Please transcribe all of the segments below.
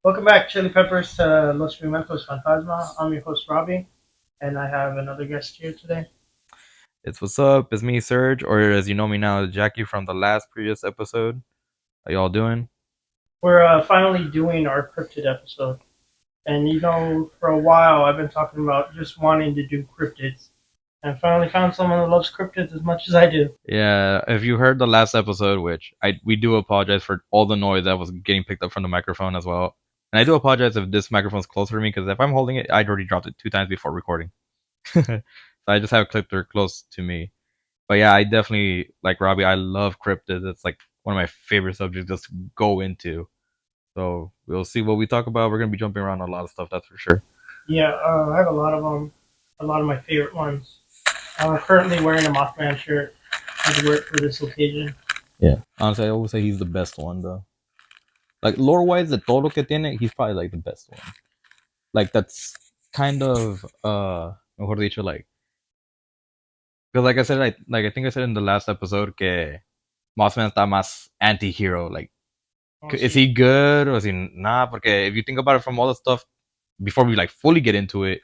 Welcome back, Chili Peppers, to Los Pimentos Fantasma. I'm your host, Robbie, and I have another guest here today. It's what's up. It's me, Serge, or as you know me now, Jackie from the last previous episode. How y'all doing? We're finally doing our cryptid episode. And for a while I've been talking about just wanting to do cryptids. And I finally found someone that loves cryptids as much as I do. Yeah, if you heard the last episode, which we do apologize for all the noise that was getting picked up from the microphone as well. And I do apologize if this microphone's closer to me because if I'm holding it, I'd already dropped it 2 times before recording. So I just have it clipped or close to me. But yeah, I definitely like Robbie. I love cryptids. It's like one of my favorite subjects just to go into. So we'll see what we talk about. We're gonna be jumping around a lot of stuff, that's for sure. Yeah, I have a lot of them, a lot of my favorite ones. I'm currently wearing a Mothman shirt. I had to wear it for this occasion. Yeah. Honestly, I always say he's the best one though. Like lore wise, the todo que tiene, he's probably like the best one. Like that's kind of mejor dicho, like because like I said, I think I said in the last episode que Mossman está más anti-hero. Like, Oh, is see. he good or is he not? Porque if you think about it from all the stuff before we like fully get into it,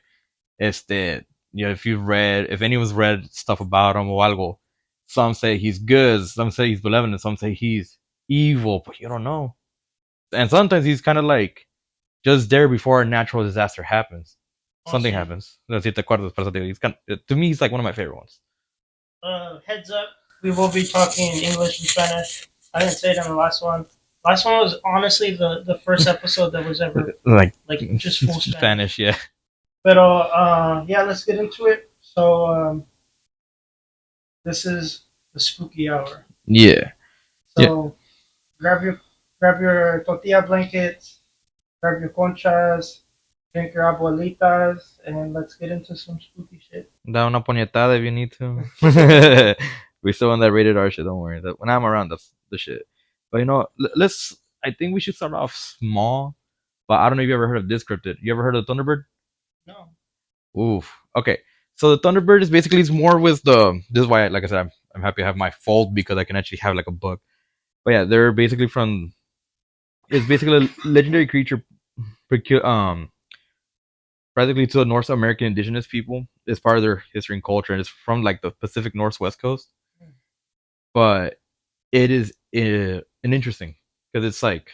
este, if anyone's read stuff about him or algo, some say he's good, some say he's benevolent, some say he's evil, but you don't know. And sometimes he's kind of like just there before a natural disaster happens. Oh, Something see. happens. Si te acuerdas, pero he's kind of, to me, he's like one of my favorite ones. Heads up, we will be talking English and Spanish. I didn't say it in the last one. Last one was honestly the first episode that was ever Like like just full Spanish. Spanish, yeah. But yeah, let's get into it. So this is the spooky hour. Yeah. Yeah. So grab your grab your tortilla blankets, grab your conchas, drink your abuelitas, and let's get into some spooky shit. Da una puñetada if you need to. We still on that rated R shit, don't worry. When I'm around, that's the shit. But let's, I think we should start off small. But I don't know if you ever heard of this cryptid. You ever heard of Thunderbird? No. Oof. Okay. So the Thunderbird is basically it's more with the. This is why, like I said, I'm happy to have my fold because I can actually have like a book. But yeah, they're basically from. It's basically a legendary creature, um, practically to the North American indigenous people. It's part of their history and culture, and it's from like the Pacific Northwest coast. But it is an interesting because it's like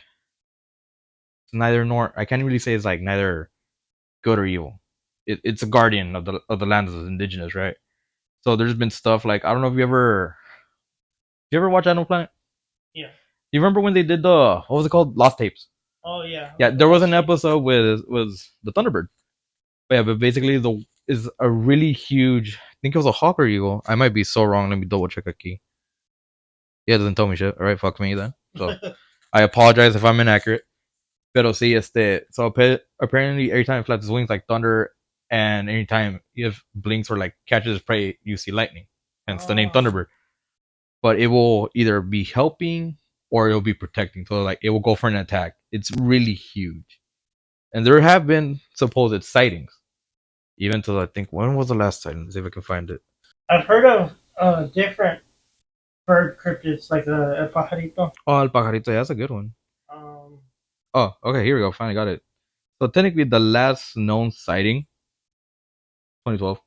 it's neither nor. I can't really say it's like neither good or evil. It's a guardian of the lands of the indigenous, right? So there's been stuff like I don't know if you ever watch Animal Planet? Yeah. You remember when they did the what was it called Lost Tapes? Oh yeah. Yeah, The there was lost an tape. episode with was the Thunderbird. But yeah, but basically the is a really huge. I think it was a hawk or eagle. I might be so wrong. Let me double check a key. Yeah, it doesn't tell me shit. All right, fuck me then. So I apologize if I'm inaccurate. Pero sí, so apparently every time it flaps its wings like thunder, and anytime it blinks or like catches its prey, you see lightning. Hence the name Oh. Thunderbird. But it will either be helping or it'll be protecting. So like it will go for an attack. It's really huge. And there have been supposed sightings. Even till I think when was the last sighting? Let's see if I can find it. I've heard of different bird cryptids like the el pajarito. Oh, El Pajarito, yeah, that's a good one. Um. Oh, okay, here we go. Finally got it. So technically the last known sighting, 2012.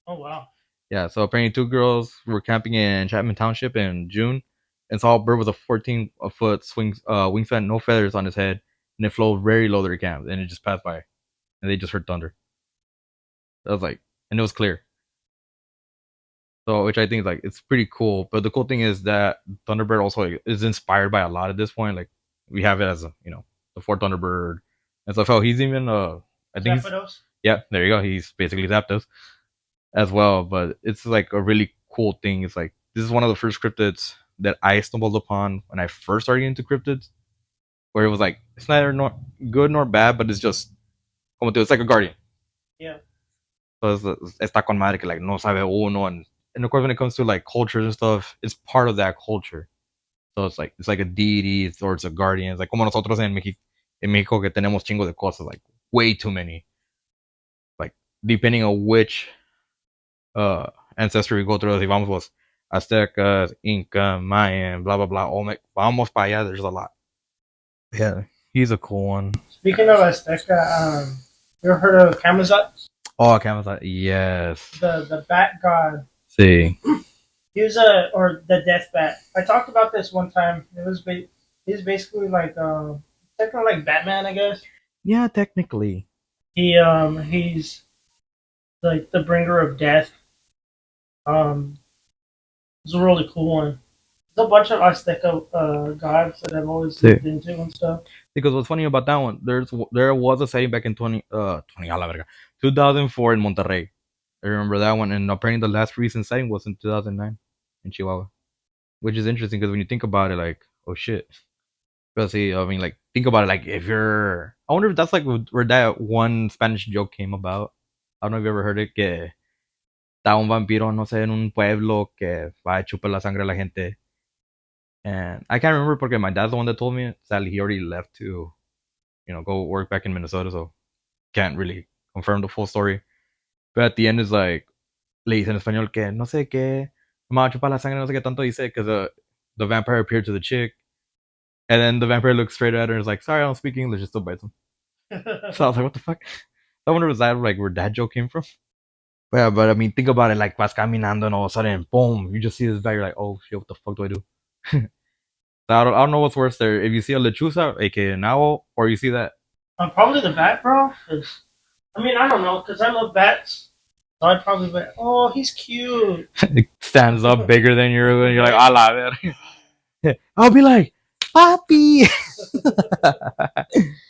Oh wow. Yeah, so apparently two girls were camping in Chapman Township in June and saw a bird with a 14-foot wingspan, no feathers on his head, and it flew very low to their camp, and it just passed by, and they just heard thunder. That was like, and it was clear. So, which I think is like it's pretty cool. But the cool thing is that Thunderbird also like, is inspired by a lot at this point. Like we have it as a the Fort Thunderbird and stuff. Oh, he's even I think he's Zapdos. yeah, there you go. He's basically Zapdos as well. But it's like a really cool thing. It's like this is one of the first cryptids that I stumbled upon when I first started into cryptids, where it was like it's neither nor good nor bad, but it's just como te digo, it's like a guardian. Yeah. So está con madre que like no sabe uno, and of course when it comes to like cultures and stuff, it's part of that culture. So it's like a deity or it's a guardian. It's like como nosotros en México que tenemos chingo de cosas, like way too many. Like depending on which ancestry we go through, si vamos los Aztecas, Inca, Mayan, blah blah blah. Oh, vamos para allá. There's a lot. Yeah. He's a cool one. Speaking of Azteca, you ever heard of Camazotz? Oh, Camel's yes. The bat god. See. He was or the death bat. I talked about this one time. He's basically like technically like Batman, I guess. Yeah, technically. He's like the bringer of death. Um, it's a really cool one. There's a bunch of Azteca gods that I've always See. looked into and stuff. Because what's funny about that one, there was a setting back in 20 a la verga, 2004 in Monterrey. I remember that one, and apparently the last recent sighting was in 2009 in Chihuahua, which is interesting because when you think about it, like, oh shit. Because I mean, like, think about it, like, if you're, I wonder if that's like where that one Spanish joke came about. I don't know if you ever heard it, que está un vampiro, no sé, en un pueblo que va a chupar la sangre a la gente. And I can't remember porque my dad's the one that told me it. Sadly, he already left to, go work back in Minnesota, so can't really confirm the full story. But at the end is like, le dice en español que no sé qué, me va a chupar la sangre, no sé qué tanto dice, because the vampire appeared to the chick. And then the vampire looks straight at her and is like, sorry, I don't speak English, just still bites him. So I was like, what the fuck? I wonder was that like where that joke came from? But yeah, but I mean, think about it, like, vas caminando and all of a sudden, boom, you just see this guy, you're like, oh shit, what the fuck do I do? So I don't know what's worse there. If you see a lechuza, aka an owl, or you see that. Probably the bat, bro. I mean, I don't know, because I love bats. So I'd probably be, oh, he's cute. It stands up bigger than you, and you're like, a la ver. I'll be like, Papi,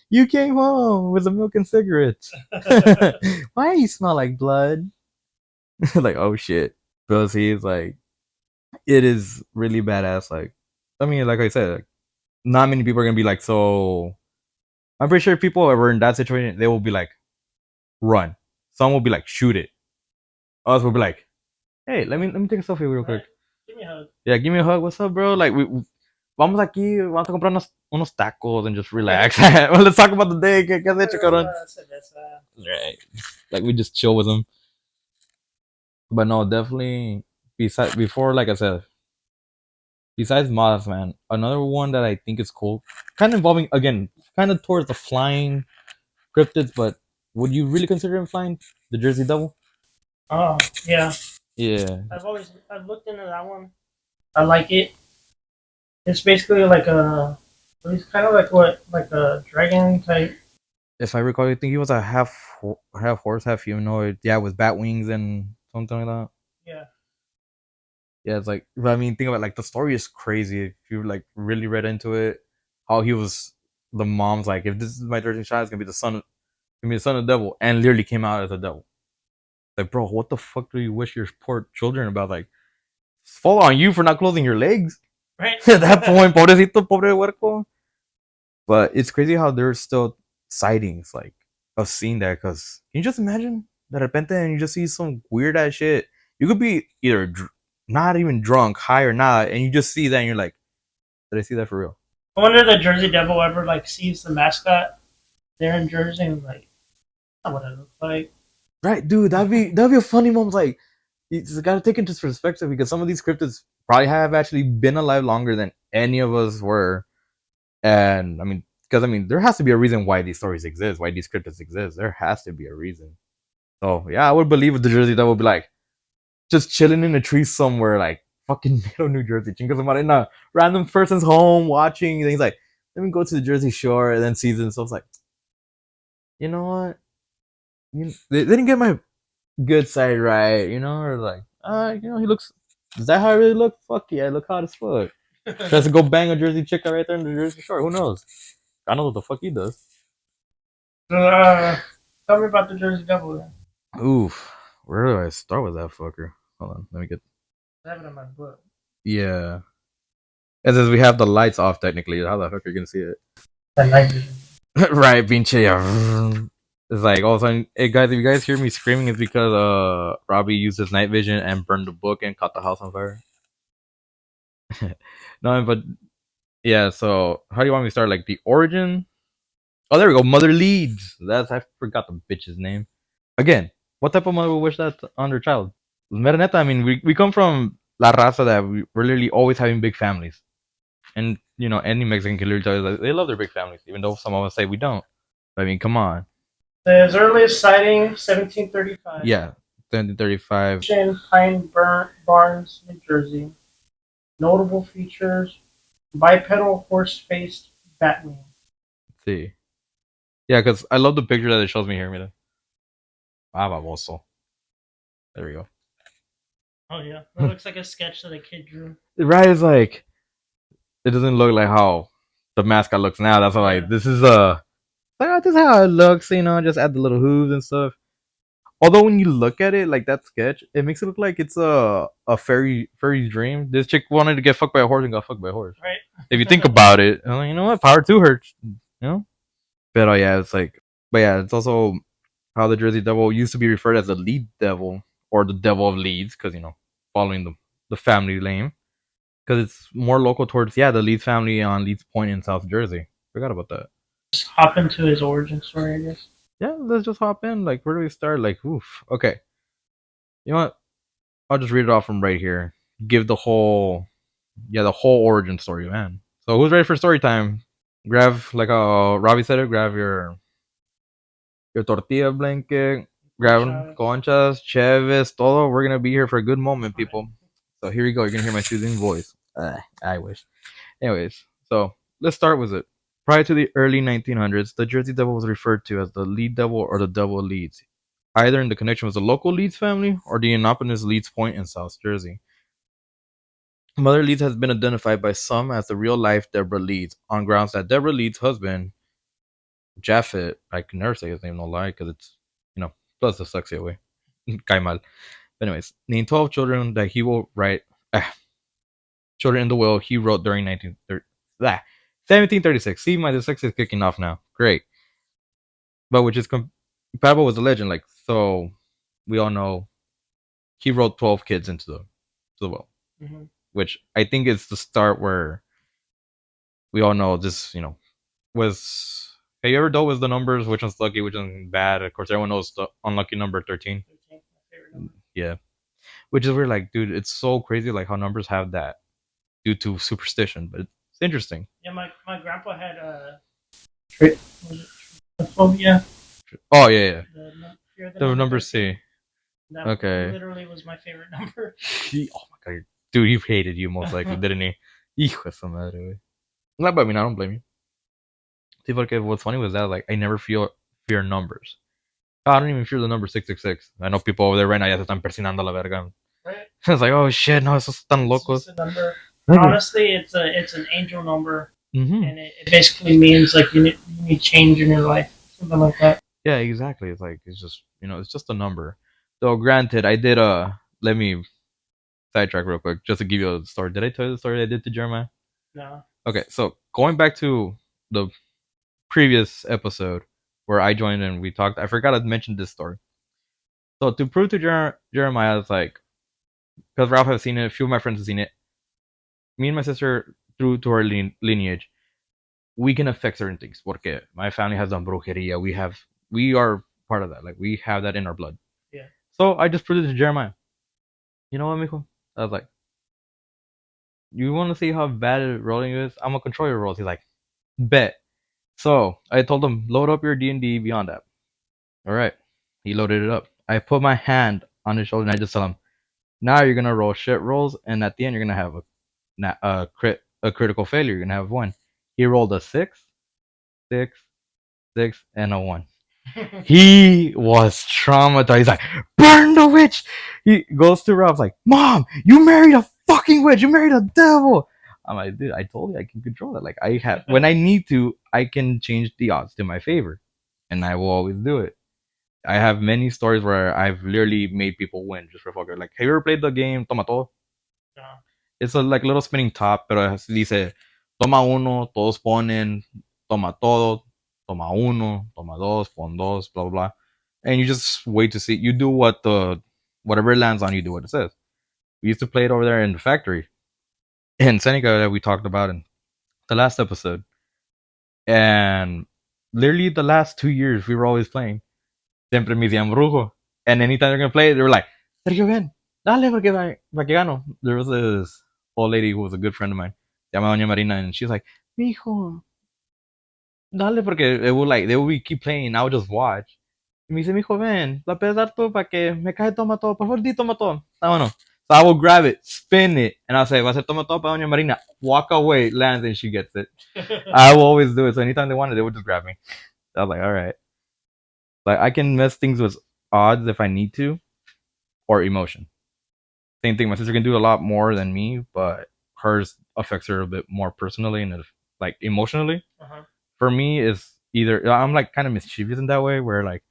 you came home with the milk and cigarettes. Why do you smell like blood? Like, oh shit. Because he's like, it is really badass. Like, I mean, like I said, like, not many people are gonna be like, so. I'm pretty sure people that were in that situation, they will be like, run. Some will be like, shoot it. Others will be like, hey, let me take a selfie real quick. Give me a hug. Yeah, give me a hug. What's up, bro? Like, vamos aquí, vamos a comprar unos tacos and just relax. Well, let's talk about the day. ¿Qué has hecho, cabrón? Right. Like, we just chill with them. But no, definitely, before, like I said, besides moths, man, another one that I think is cool, kind of involving, again, kind of towards the flying cryptids, but would you really consider him flying? The Jersey Devil? Oh, yeah. Yeah. I've looked into that one. I like it. It's basically like it's kind of like a dragon type. If I recall, I think he was a half horse, half humanoid. Yeah, with bat wings and something like that. Yeah. Yeah, it's like, but I mean, think about it, like, the story is crazy. If you like really read into it, how he was the mom's like, if this is my 13th child, it's gonna be the son of the devil, and literally came out as a devil. Like, bro, what the fuck do you wish your poor children about? Like, fall on you for not closing your legs. Right. At that point, pobrecito, pobre huerco. But it's crazy how there's still sightings, like, of seeing that. Because can you just imagine de repente and you just see some weird ass shit? You could be either not even drunk, high or not, and you just see that and you're like, did I see that for real? I wonder if the Jersey Devil ever like sees the mascot there in Jersey and like, that's not what it looks like. Right, dude, that'd be a funny moment. Like, you just gotta take into perspective because some of these cryptids probably have actually been alive longer than any of us were. And I mean, because I mean, there has to be a reason why these stories exist, why these cryptids exist. There has to be a reason. So yeah, I would believe the Jersey that would be like just chilling in a tree somewhere, like fucking middle New Jersey, chingas in a random person's home watching. And he's like, let me go to the Jersey Shore, and then sees it. So it's like, you know what? They didn't get my good side right, or like, he looks. Is that how I really look? Fuck yeah, I look hot as fuck. Tries to go bang a Jersey chick right there in the Jersey Shore. Who knows? I know what the fuck he does. Tell me about the Jersey Devil then. Oof. Where do I start with that fucker? Hold on, let me get. I have it in my book. Yeah. It says we have the lights off technically. How the fuck are you gonna see it? The night vision. Right, pinche. It's like all of a sudden, hey guys, if you guys hear me screaming, it's because Robbie used his night vision and burned the book and caught the house on fire. No, but yeah. So how do you want me to start? Like the origin? Oh, there we go. Mother Leeds. I forgot the bitch's name. Again, what type of mother would wish that on their child? Mereneta, I mean, we come from La Raza that we're literally always having big families. And any Mexican can literally tell you that they love their big families, even though some of us say we don't. I mean, come on. His earliest sighting, 1735. Yeah, 1735. In Barnes, New Jersey. Notable features: bipedal horse-faced batwing. Let's see. Yeah, because I love the picture that it shows me here. Mira. Ah, baboso. There we go. Oh yeah, that looks like a sketch that a kid drew. Right, it's like it doesn't look like how the mascot looks now. That's why Yeah. this is this is how it looks. Just add the little hooves and stuff. Although when you look at it like that sketch, it makes it look like it's a fairy's dream. This chick wanted to get fucked by a horse and got fucked by a horse. Right. If you think about it, I'm like, you know what? Power to her. But yeah, it's like, but yeah, it's also how the Jersey Devil used to be referred as the Lead Devil or the Devil of Leeds, because following the family name, because it's more local towards the Leeds family on Leeds Point in South Jersey. Forgot about that. Just hop into his origin story, I guess. Yeah, let's just hop in. Like, where do we start? Like, oof. Okay. You know what? I'll just read it off from right here. Give the whole origin story, man. So who's ready for story time? Grab, like Robbie said it, grab your tortilla blanket, grab conchas, cheves, todo. We're gonna be here for a good moment, people. So here we go. You're gonna hear my soothing voice. I wish. Anyways, so let's start with it. Prior to the early 1900s, the Jersey Devil was referred to as the Lead Devil or the Devil of Leeds, either in the connection with the local Leeds family or the Annapolis Leeds Point in South Jersey. Mother Leeds has been identified by some as the real-life Deborah Leeds, on grounds that Deborah Leeds' husband, Japhet, I can never say his name, no lie, because it's, plus the sexy way. Kaimal. But anyways, named 12 children that he will write, children in the will he wrote during 1736. See, my dyslexia is kicking off now. Great. But which is compatible with the legend. Like, so we all know he wrote 12 kids into the will. Mm-hmm. Which I think is the start where we all know this, was. Have you ever dealt with the numbers? Which one's lucky, which one's bad? Of course, everyone knows the unlucky number 13. 13, my favorite number. Yeah. Which is weird, like, dude, it's so crazy, like, how numbers have that due to superstition, but it's interesting. Yeah, my grandpa had trypophobia. Oh, yeah. The number C. That okay. Literally was my favorite number. Oh my god. Dude, he hated you most likely, didn't he? Hijo de su madre, güey. No, but I mean, I don't blame you. See, porque what's funny was that, like, I never fear numbers. I don't even fear the number 666. I know people over there right now ya se están persinando la verga. Right. It's like, oh shit, no, esos están locos. It's a number. Honestly, it's an angel number, and it basically means like you need change in your life, something like that. Yeah, exactly. It's like it's just it's just a number. Though granted, I did let me sidetrack real quick just to give you a story. Did I tell you the story I did to Jeremiah? No. Okay, so going back to the previous episode where I joined and we talked, I forgot to mention this story. So to prove to Jeremiah, it's like, because Ralph has seen it, a few of my friends have seen it. Me and my sister, through to our lineage, we can affect certain things. Porque my family has done brujeria. We are part of that. Like, we have that in our blood. Yeah. So I just proved it to Jeremiah. You know what, mijo? I was like, you want to see how bad rolling is? I'm gonna control your rolls. He's like, bet. So I told him, load up your D&D Beyond app. All right. He loaded it up. I put my hand on his shoulder and I just tell him, now you're gonna roll shit rolls, and at the end you're gonna have a critical failure. You're gonna have 1. He rolled a 6, 6, 6, and a 1. He was traumatized. He's like, burn the witch. He goes to Rob's like, Mom, you married a fucking witch. You married a devil. I'm like, dude, I told you I can control that. Like, I have, when I need to, I can change the odds to my favor, and I will always do it. I have many stories where I've literally made people win just for fucker. Like, have you ever played the game Toma Todo? No. It's a like little spinning top, pero dice toma uno, todos ponen, toma todo, toma uno, toma dos, pon dos, blah blah blah, and you just wait to see. You do whatever it lands on. You do what it says. We used to play it over there in the factory in Seneca that we talked about in the last episode, and literally the last 2 years we were always playing. Siempre me decían brujo, and anytime they're gonna play, they were like, Sergio, ven, dale, para que gano. There was this old lady who was a good friend of mine. llama a Doña Marina, and she's like, mijo, dale, porque it would like, they would keep playing, and I would just watch. Y me dice, mijo, ven, la puedes dar tú para que me cae toma todo. Por favor, di toma todo. Ah, bueno. So I will grab it, spin it, and I'll say, va a ser toma todo para Doña Marina. Walk away, lands, and she gets it. I will always do it. So anytime they wanted, they would just grab me. I was like, all right. Like, I can mess things with odds if I need to, or emotion. Same thing. My sister can do a lot more than me, but hers affects her a bit more personally and like emotionally. Uh-huh. For me, is either I'm like kind of mischievous in that way, where like,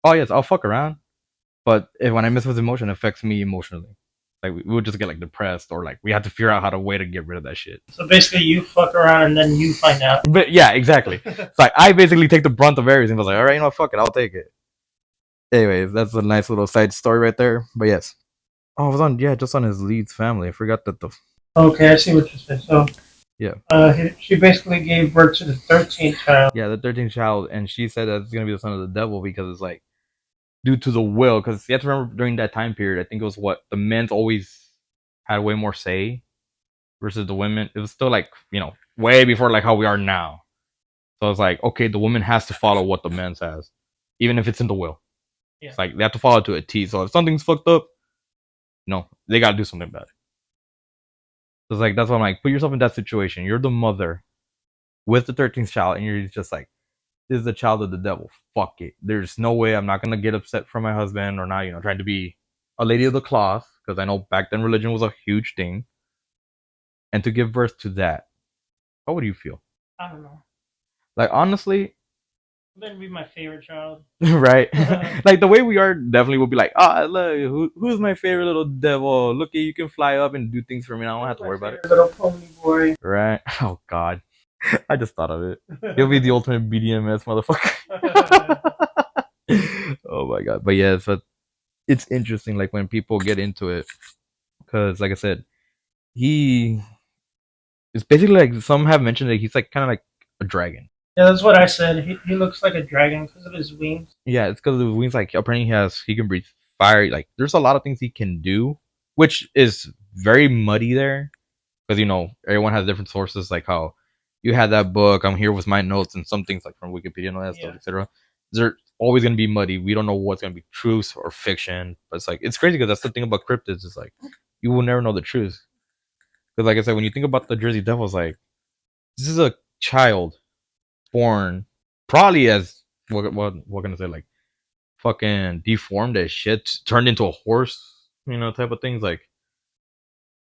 oh yes, I'll fuck around, but if when I mess with emotion, it affects me emotionally. Like we would just get like depressed, or like we have to figure out how to way to get rid of that shit. So basically, you fuck around and then you find out. But yeah, exactly. It's like I basically take the brunt of everything. I was like, all right, you know, fuck it, I'll take it. Anyways, that's a nice little side story right there. But yes, oh, I was on just on his lead's family. I forgot that the Okay, I see what you're saying. So, yeah, she basically gave birth to the 13th child. yeah, the 13th child, and she said that it's gonna be the son of the devil because it's like due to the will. Because you have to remember during that time period, I think it was what the men's always had way more say versus the women. It was still like way before like how we are now. So it's like okay, the woman has to follow what the man says, even if it's in the will. Yeah. It's like they have to follow to a T. So if something's fucked up, no, they gotta do something about it. So it's like that's why I'm like, put yourself in that situation. You're the mother with the 13th child, and you're just like, this is the child of the devil. Fuck it. There's no way I'm not gonna get upset for my husband or not, trying to be a lady of the cloth, because I know back then religion was a huge thing. And to give birth to that, how would you feel? I don't know. Like honestly, that'd be my favorite child. Right? Like the way we are definitely would be like, look, who's my favorite little devil? Look, you can fly up and do things for me. I don't have to worry about it. Little pony boy. Right? Oh God, I just thought of it. He'll be the ultimate BDMS motherfucker. Oh my God, but yeah, so it's interesting. Like when people get into it, because like I said, he it's basically like some have mentioned that he's like kind of like a dragon. Yeah, that's what I said. He looks like a dragon because of his wings. Yeah, it's because of the wings. Like apparently he can breathe fire. Like there's a lot of things he can do, which is very muddy there, because everyone has different sources. Like how you had that book. I'm here with my notes and some things like from Wikipedia and all that stuff, etc. They're always gonna be muddy. We don't know what's gonna be truth or fiction. But it's like it's crazy because that's the thing about cryptids. It's like you will never know the truth. Because like I said, when you think about the Jersey Devils, like this is a child born probably as what can I say, like fucking deformed as shit, turned into a horse, type of things. Like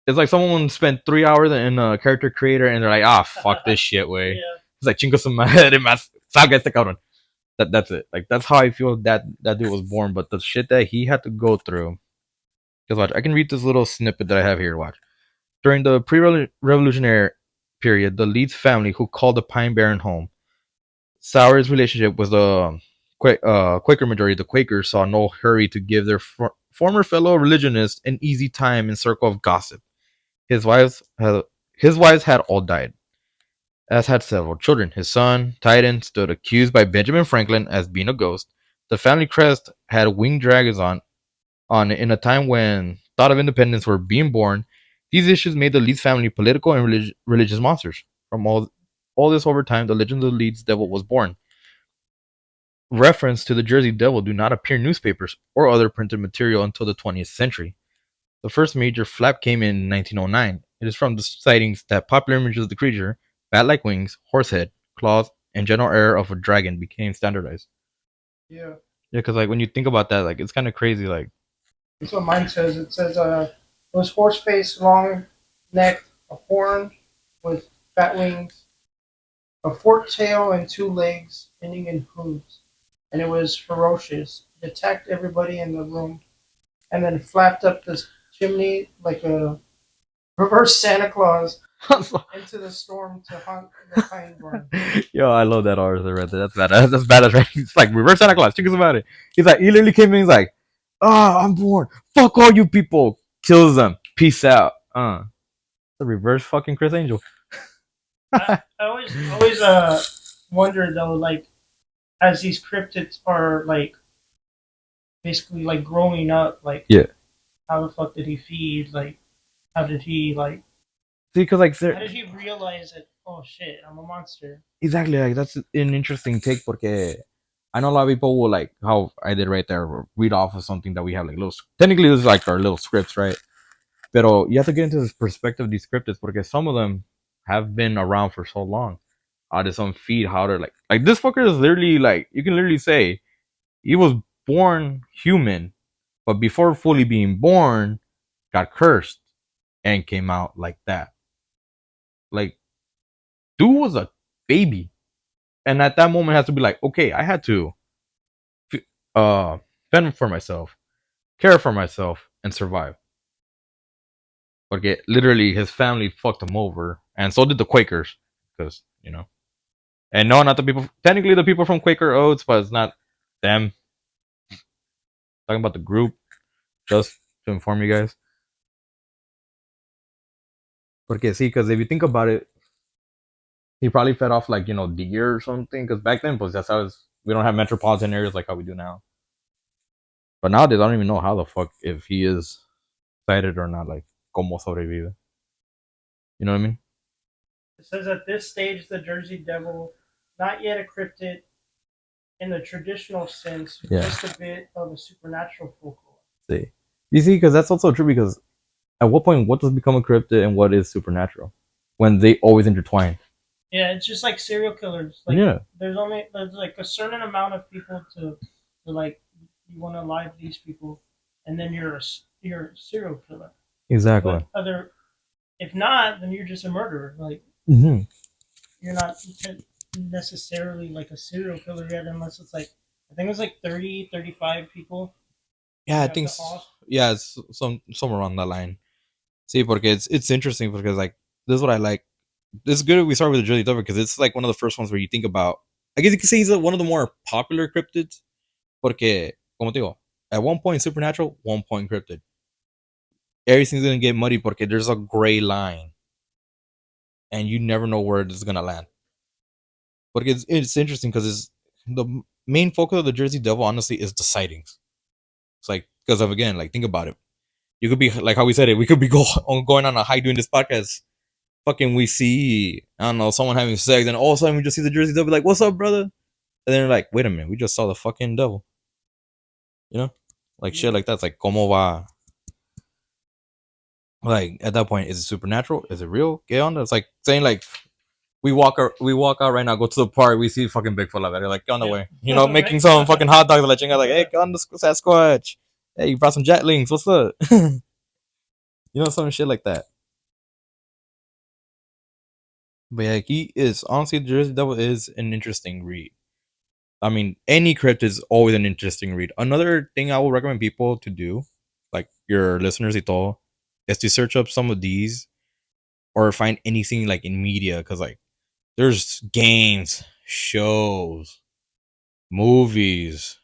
it's like someone spent 3 hours in a character creator and they're like, fuck this shit way. Yeah. It's like chingo su madre más, salga este cabrón. That's it. Like that's how I feel that dude was born. But the shit that he had to go through. Because watch, I can read this little snippet that I have here. Watch. During the pre-revolutionary period, the Leeds family, who called the Pine Barren home, Sauer's relationship with the Quaker majority, the Quakers, saw no hurry to give their former fellow religionists an easy time in circle of gossip. His wives had all died, as had several children. His son, Titan, stood accused by Benjamin Franklin as being a ghost. The family crest had winged dragons on in a time when thought of independence were being born. These issues made the Leeds family political and religious monsters. From all this over time, the legend of the Leeds Devil was born. Reference to the Jersey Devil do not appear in newspapers or other printed material until the 20th century. The first major flap came in 1909. It is from the sightings that popular images of the creature, bat-like wings, horse head, claws, and general air of a dragon became standardized. Yeah. Yeah, because like when you think about that, like it's kind of crazy. Like that's what mine says. It says it was horse face, long neck, a horn with fat wings, a forked tail, and 2 legs ending in hooves. And it was ferocious. It attacked everybody in the room, and then flapped up the chimney like a reverse Santa Claus into the storm to haunt the pine barn. Yo, I love that Arthur right there. That's badass. That's badass, right? It's like reverse Santa Claus. Think about it. He literally came in. He's like, I'm born. Fuck all you people. Kills them. Peace out. The reverse fucking Chris Angel. I always wonder though, like, as these cryptids are like basically like growing up, like, yeah, how the fuck did he feed? Like, how did he like See, because like How did he realize that? Oh shit, I'm a monster. exactly, like that's an interesting take porque I know a lot of people will like how I did right there, read off of something that we have like little. Technically, this is like our little scripts, right? Pero you have to get into this perspective of these cryptids because some of them have been around for so long. How did some feed? How they're like this fucker is literally like you can literally say he was born human, but before fully being born, got cursed and came out like that. Like dude was a baby, and at that moment, has to be like, okay, I had to uh fend for myself, care for myself, and survive. Porque literally his family fucked him over, and so did the Quakers, because and no, not the people. Technically, the people from Quaker Oats, but it's not them. Talking about the group, just to inform you guys. Porque see, because if you think about it, he probably fed off like deer or something. Because back then, pues that's how we don't have metropolitan areas like how we do now. But nowadays, I don't even know how the fuck if he is sighted or not. Like, como sobrevive. You know what I mean? It says at this stage, the Jersey Devil, not yet a cryptid in the traditional sense, Yeah. just a bit of a supernatural folklore. See, you see, because that's also true. Because at what point, what does become a cryptid and what is supernatural? When they always intertwine. Yeah, it's just like serial killers. Like Yeah. there's like a certain amount of people to like you want to live these people, and then you're a serial killer. Exactly. But if not, then you're just a murderer. Like Mm-hmm. you're not necessarily like a serial killer yet, unless it's like I think it was like 30, 35 people. Yeah, I think yeah, it's somewhere around that line. See, porque it's interesting because like this is what I like. This is good. We start with the Jersey Devil because it's like one of the first ones where you think about. I guess you could say he's one of the more popular cryptids. Porque, como te digo, at one point supernatural, one point cryptid. Everything's gonna get muddy porque there's a gray line, and you never know where it's gonna land. But it's interesting because it's the main focus of the Jersey Devil. Honestly, is the sightings. It's like because of again, like think about it. You could be like how we said it. We could be going on a hike doing this podcast. Fucking, we see I don't know someone having sex, and all of a sudden we just see the Jersey Devil. Like, what's up, brother? And then they're like, wait a minute, we just saw the fucking devil. You know, like shit like that. It's like como va. Like at that point, is it supernatural? Is it real? Get on. It's like saying like we walk out right now, go to the park, we see fucking Bigfoot like that. You're like, get on the way. Making some fucking hot dogs like chinga, like, hey, get on the Sasquatch. Hey, you brought some jetlings. What's up? Some shit like that. But yeah, he is honestly the Jersey Devil is an interesting read. I mean, any crypt is always an interesting read. Another thing I will recommend people to do, like your listeners y todo, is to search up some of these or find anything like in media because like there's games, shows, movies,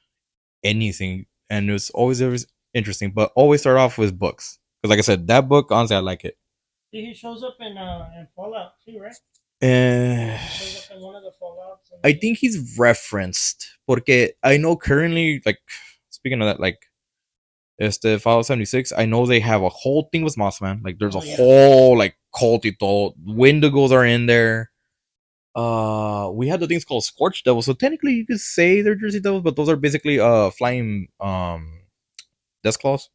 anything, and it's always interesting. But always start off with books because, like I said, that book honestly I like it. He shows up in Fallout too, right? He shows up in one of the Fallouts. I think he's referenced porque I know currently, like speaking of that, like este Fallout 76, I know they have a whole thing with Mossman. Like there's a whole like cult y todo. Wendigos are in there. We have the things called Scorch Devils. So technically you could say they're Jersey Devils, but those are basically flying death claws.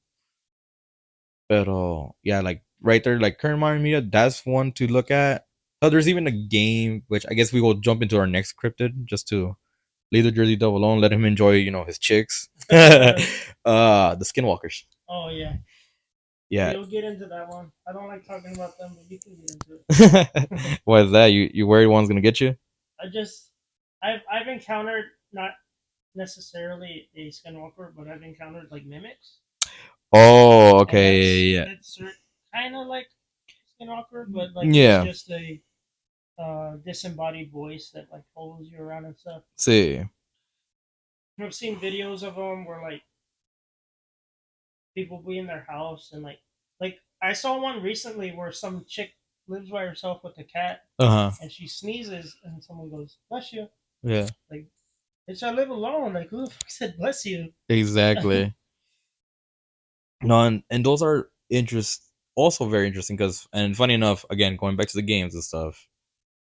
But yeah, like right there, like current modern media, that's one to look at. Oh, there's even a game which I guess we will jump into our next cryptid just to leave the Jersey Devil alone, let him enjoy, his chicks. The Skinwalkers. Oh yeah. Yeah. You'll get into that one. I don't like talking about them, but you can get into it. Why is that? You worried one's gonna get you? I've encountered not necessarily a skinwalker, but I've encountered like mimics. Oh, okay, yeah. It's kind of like skinwalker, but like yeah, it's just a disembodied voice that like follows you around and stuff. See. I've seen videos of them where like people be in their house and like I saw one recently where some chick lives by herself with a cat, and she sneezes and someone goes, "Bless you." Yeah. Like, bitch, I live alone. Like, who the fuck said bless you? Exactly. No, and those are also very interesting because, and funny enough, again going back to the games and stuff,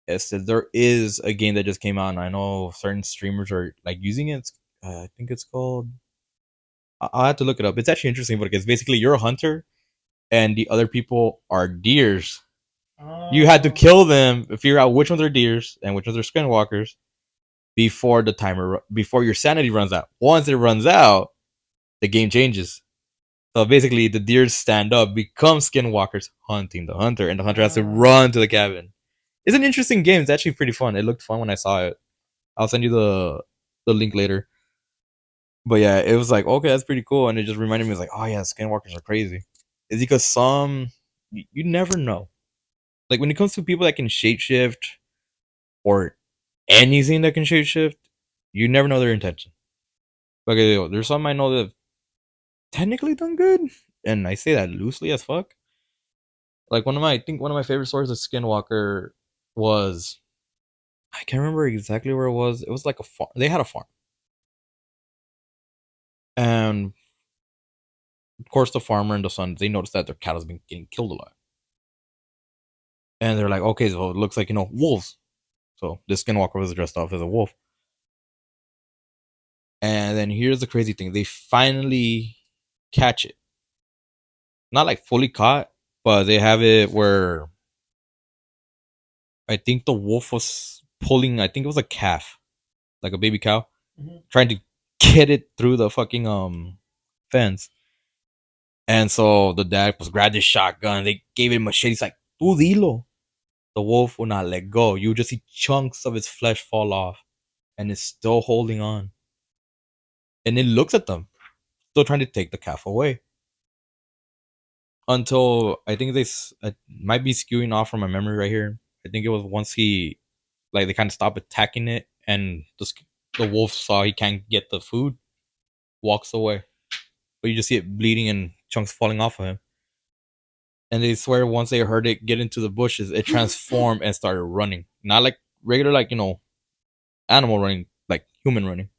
is that there is a game that just came out, and I know certain streamers are like using it. I think it's called. I'll have to look it up. It's actually interesting, but it's basically you're a hunter, and the other people are deers. You had to Oh. kill them, figure out which ones are deers and which ones are skinwalkers before your sanity runs out. Once it runs out, the game changes. So basically, the deers stand up, become skinwalkers, hunting the hunter, and the hunter has to run to the cabin. It's an interesting game. It's actually pretty fun. It looked fun when I saw it. I'll send you the link later. But yeah, it was like, okay, that's pretty cool, and it just reminded me, like, oh yeah, skinwalkers are crazy. It's because some you never know. Like when it comes to people that can shapeshift or anything that can shapeshift, you never know their intention. Okay, there's some I know that have technically done good, and I say that loosely as fuck. Like I think one of my favorite stories of Skinwalker was, I can't remember exactly where it was. It was like a farm. They had a farm, and of course the farmer and the son, they noticed that their cattle's been getting killed a lot, and they're like, okay, so it looks like, wolves. So this Skinwalker was dressed off as a wolf. And then here's the crazy thing: they finally catch it. Not like fully caught, but they have it where I think the wolf was pulling. I think it was a calf, like a baby cow, trying to get it through the fucking fence. And so the dad was grabbed his shotgun. They gave him a machete. He's like, "Tu dilo." The wolf will not let go. You just see chunks of its flesh fall off, and it's still holding on. And it looks at them, still trying to take the calf away. Until I think it might be skewing off from my memory right here. I think it was once they kind of stopped attacking it, and the wolf saw he can't get the food, walks away. But you just see it bleeding and chunks falling off of him. And they swear once they heard it get into the bushes, it transformed and started running. Not like regular, like, animal running, like human running.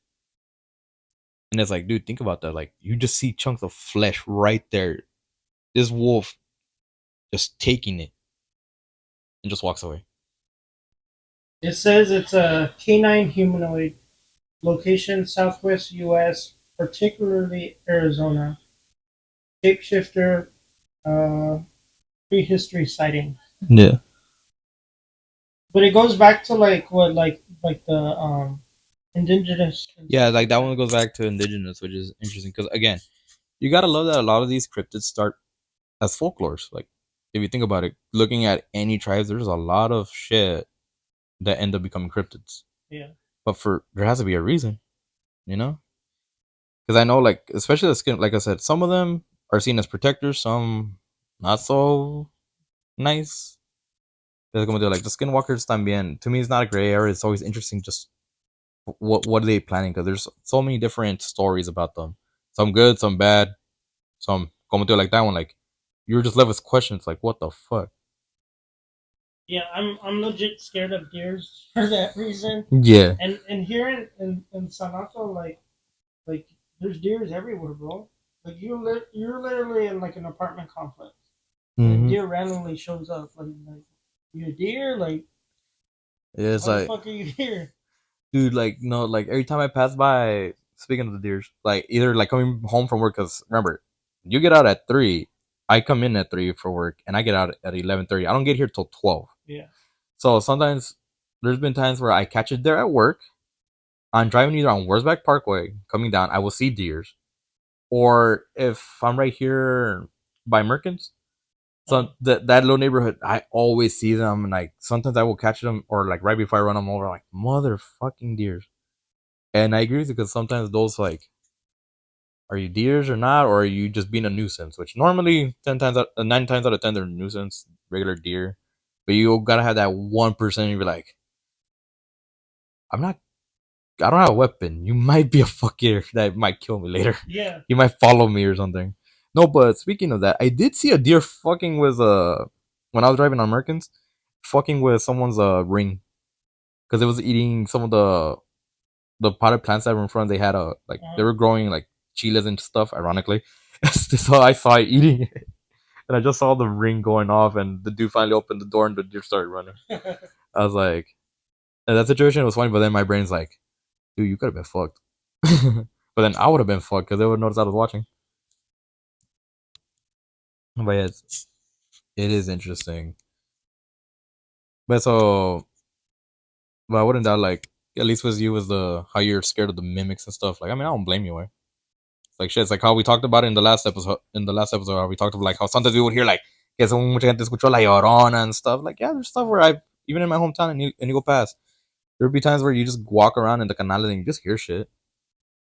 And it's like, dude, think about that. Like, you just see chunks of flesh right there. This wolf just taking it and just walks away. It says it's a canine humanoid. Location Southwest U.S., particularly Arizona. Shapeshifter, uh, prehistory sighting. Yeah. But it goes back to like what, like the indigenous. Yeah, like that one goes back to indigenous, which is interesting because, again, you gotta love that a lot of these cryptids start as folklores. Like, if you think about it, looking at any tribes, there's a lot of shit that end up becoming cryptids. Yeah. But there has to be a reason, you know? Because I know, like, especially the skin, like I said, some of them are seen as protectors, some not so nice. Like the skinwalkers también. To me, it's not a gray area. It's always interesting. Just what are they planning? Because there's so many different stories about them. Some good, some bad, some como te like that one. Like, you're just left with questions. Like, what the fuck? Yeah, I'm legit scared of deers for that reason. Yeah. And here in San Antonio, like there's deers everywhere, bro. Like you're literally in like an apartment complex. And a deer randomly shows up. Like you're a deer. Like, Yeah, it's why the like, fuck are you here? dude, like, no, like every time I pass by, speaking of the deers, like either like coming home from work, because remember, you get out at 3, I come in at 3 for work, and I get out at 11:30. I don't get here till 12. Yeah. So sometimes there's been times where I catch it there at work. I'm driving either on Wurzbach Parkway coming down, I will see deers, or if I'm right here by Merkins, so that little neighborhood, I always see them, and like sometimes I will catch them, or like right before I run them over, like motherfucking deers. And I agree with you because sometimes those, like, are you deers or not, or are you just being a nuisance? Which normally 9 times out of 10 they're a nuisance, regular deer. But you gotta have that 1%. You're like, I'm not. I don't have a weapon. You might be a fucker that might kill me later. Yeah. You might follow me or something. No, but speaking of that, I did see a deer fucking with when I was driving on Merkins, fucking with someone's ring because it was eating some of the potted plants that were in front. They had they were growing like chiles and stuff. Ironically, so I saw it eating it. And I just saw the ring going off, and the dude finally opened the door, and the deer started running. I was like, and that situation was funny, but then my brain's like, dude, you could have been fucked. But then I would have been fucked because they would notice I was watching. But yeah, it is interesting. But so, but I wouldn't doubt like at least with you was the how you're scared of the mimics and stuff. Like I mean, I don't blame you. Eh? Like shit, it's like how we talked about it in the last episode. In the last episode, how we talked about like how sometimes we would hear like que son mucha gente escuchó la llorona and stuff. Like yeah, there's stuff where I even in my hometown and you go past, there would be times where you just walk around in the canal and you just hear shit.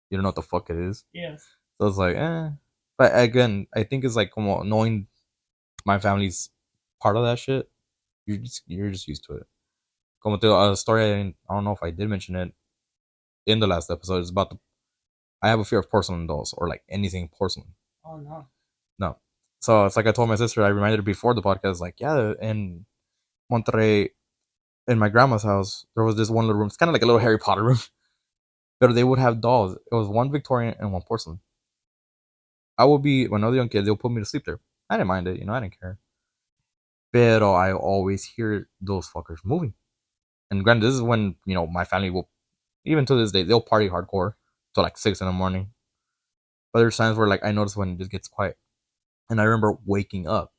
You don't know what the fuck it is. Yeah. So it's like eh. But again, I think it's like como knowing my family's part of that shit. You're just used to it. Como te a story I don't know if I did mention it in the last episode. It's about the I have a fear of porcelain dolls or like anything porcelain. Oh no. No. So it's like I told my sister, I reminded her before the podcast, like, yeah, in Monterrey, in my grandma's house, there was this one little room. It's kind of like a little Harry Potter room. But they would have dolls. It was one Victorian and one porcelain. I would be, when I was a young kid, they'll put me to sleep there. I didn't mind it, I didn't care. Pero I always hear those fuckers moving. And granted, this is when, my family will, even to this day, they'll party hardcore till like 6 in the morning. But there's times where like I notice when it just gets quiet. And I remember waking up.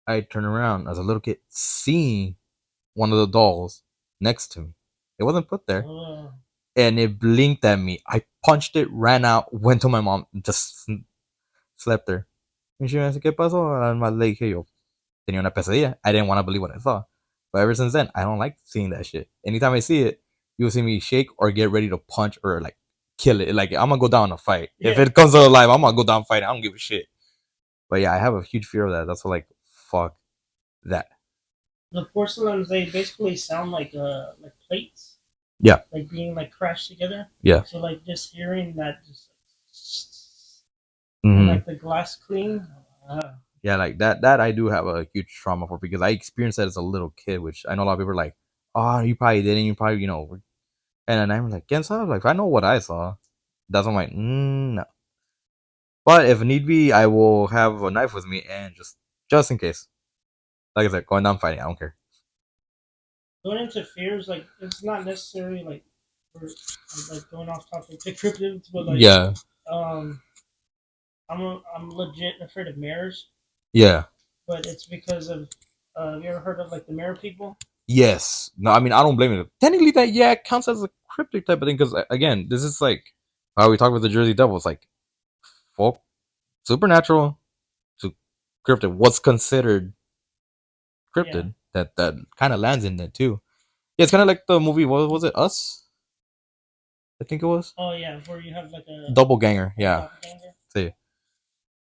I turn around as a little kid, seeing one of the dolls next to me. It wasn't put there. And it blinked at me. I punched it, ran out, went to my mom, just slept there. And she me dice, ¿qué pasó? Además le dije yo, tenía una pesadilla. I didn't want to believe what I saw. But ever since then, I don't like seeing that shit. Anytime I see it, you'll see me shake or get ready to punch or like kill it. Like I'm gonna go down and fight. Yeah. If it comes out alive, I'm gonna go down and fight. I don't give a shit. But yeah, I have a huge fear of that. That's what, like, fuck that. The porcelains, they basically sound like plates. Yeah. Like being like crashed together. Yeah. So like just hearing that, just mm-hmm. And like the glass clean. Yeah, like that I do have a huge trauma for because I experienced that as a little kid, which I know a lot of people are like, oh, you probably didn't, you probably, and then I'm like, yes, like if I know what I saw, that's when I'm like, no. But if need be, I will have a knife with me and just in case. Like I said, going down fighting, I don't care. Going into fears, like it's not necessarily like we're like going off topic to cryptids, but like yeah. I'm legit afraid of mirrors. Yeah. But it's because of have you ever heard of like the mirror people? Yes. No, I mean I don't blame it. Technically, that counts as a cryptic type of thing because again, this is like how we talk about the Jersey Devil. It's like folk, supernatural, to cryptid. What's considered cryptid? Yeah. That kind of lands in there too. Yeah, it's kind of like the movie. What was it? Us. I think it was. Oh yeah, where you have like a double ganger. Yeah. See.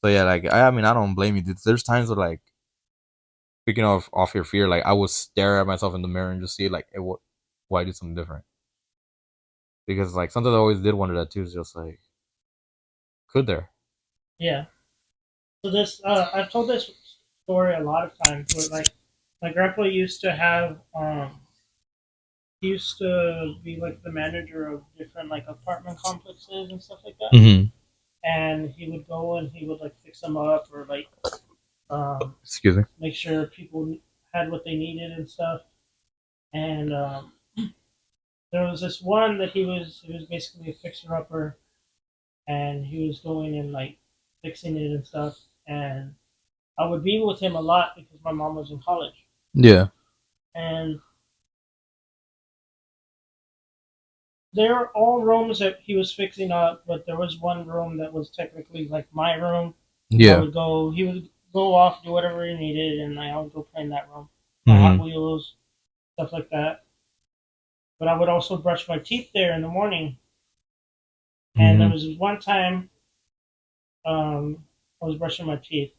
So yeah, like I mean, I don't blame you. There's times where like, speaking of off your fear, like I would stare at myself in the mirror and just see like, hey, why do something different? Because like sometimes I always did wonder that too. It's just like, could there? Yeah. So this, I've told this story a lot of times. Where like, my grandpa used to have, he used to be like the manager of different like apartment complexes and stuff like that. Mm-hmm. And he would go and he would like fix them up or like, excuse me, make sure people had what they needed and stuff. And there was this one that he was basically a fixer upper, and he was going and like fixing it and stuff. And I would be with him a lot because my mom was in college. Yeah. And there were all rooms that he was fixing up, but there was one room that was technically like my room. Yeah. He would go off, do whatever he needed, and I would go play in that room. Mm-hmm. Hot Wheels, stuff like that. But I would also brush my teeth there in the morning. And there was one time I was brushing my teeth.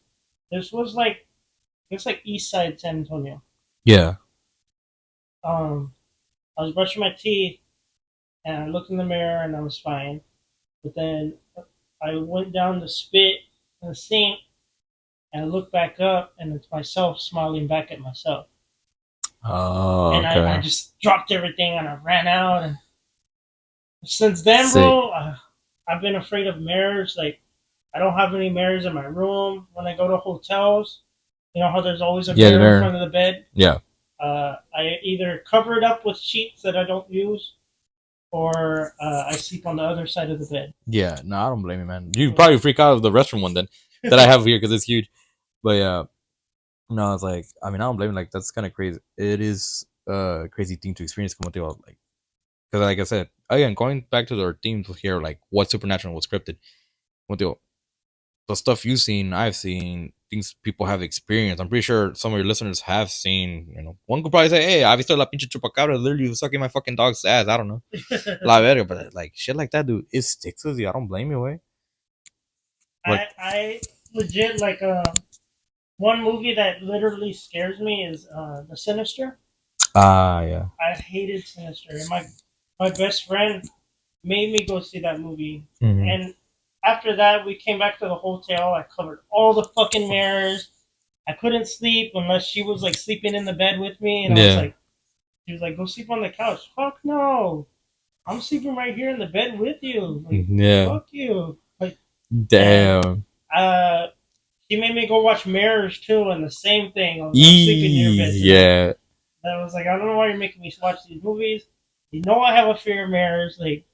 This was like, it's like East Side San Antonio. Yeah. I was brushing my teeth, and I looked in the mirror, and I was fine. But then I went down to spit in the sink, and I looked back up, and it's myself smiling back at myself. Oh, and okay. I just dropped everything, and I ran out. And since then, bro, I've been afraid of mirrors. Like, I don't have any mirrors in my room. When I go to hotels, you know how there's always a Yeah, mirror in there. front of the bed. Yeah. I either cover it up with sheets that I don't use, or I sleep on the other side of the bed. Yeah. No, I don't blame you, man. You probably freak out of the restroom one then that I have here because it's huge. But yeah, no, it's like I mean I don't blame you. Like that's kind of crazy. It is a crazy thing to experience. Como te digo, like because like I said again, going back to our themes here, like what's supernatural, what's scripted. Como te digo, the stuff you've seen, I've seen, things people have experienced. I'm pretty sure some of your listeners have seen. You know, one could probably say, "Hey, I've visto la pinche chupacabra literally sucking my fucking dog's ass." I don't know, la verga, but like shit like that, dude, it sticks with you. I don't blame you, way. Like, I legit like one movie that literally scares me is The Sinister. yeah, I hated Sinister, and my best friend made me go see that movie. mm-hmm. And after that, we came back to the hotel. I covered all the fucking mirrors. I couldn't sleep unless she was like sleeping in the bed with me, and I was Yeah, like, she was like, "Go sleep on the couch." Fuck no, I'm sleeping right here in the bed with you. Like, yeah, fuck you. Like, and damn, uh, she made me go watch Mirrors too, and the same thing. I'm sleeping in your bed tonight. yeah. I was like, I don't know why you're making me watch these movies. You know I have a fear of mirrors. Like,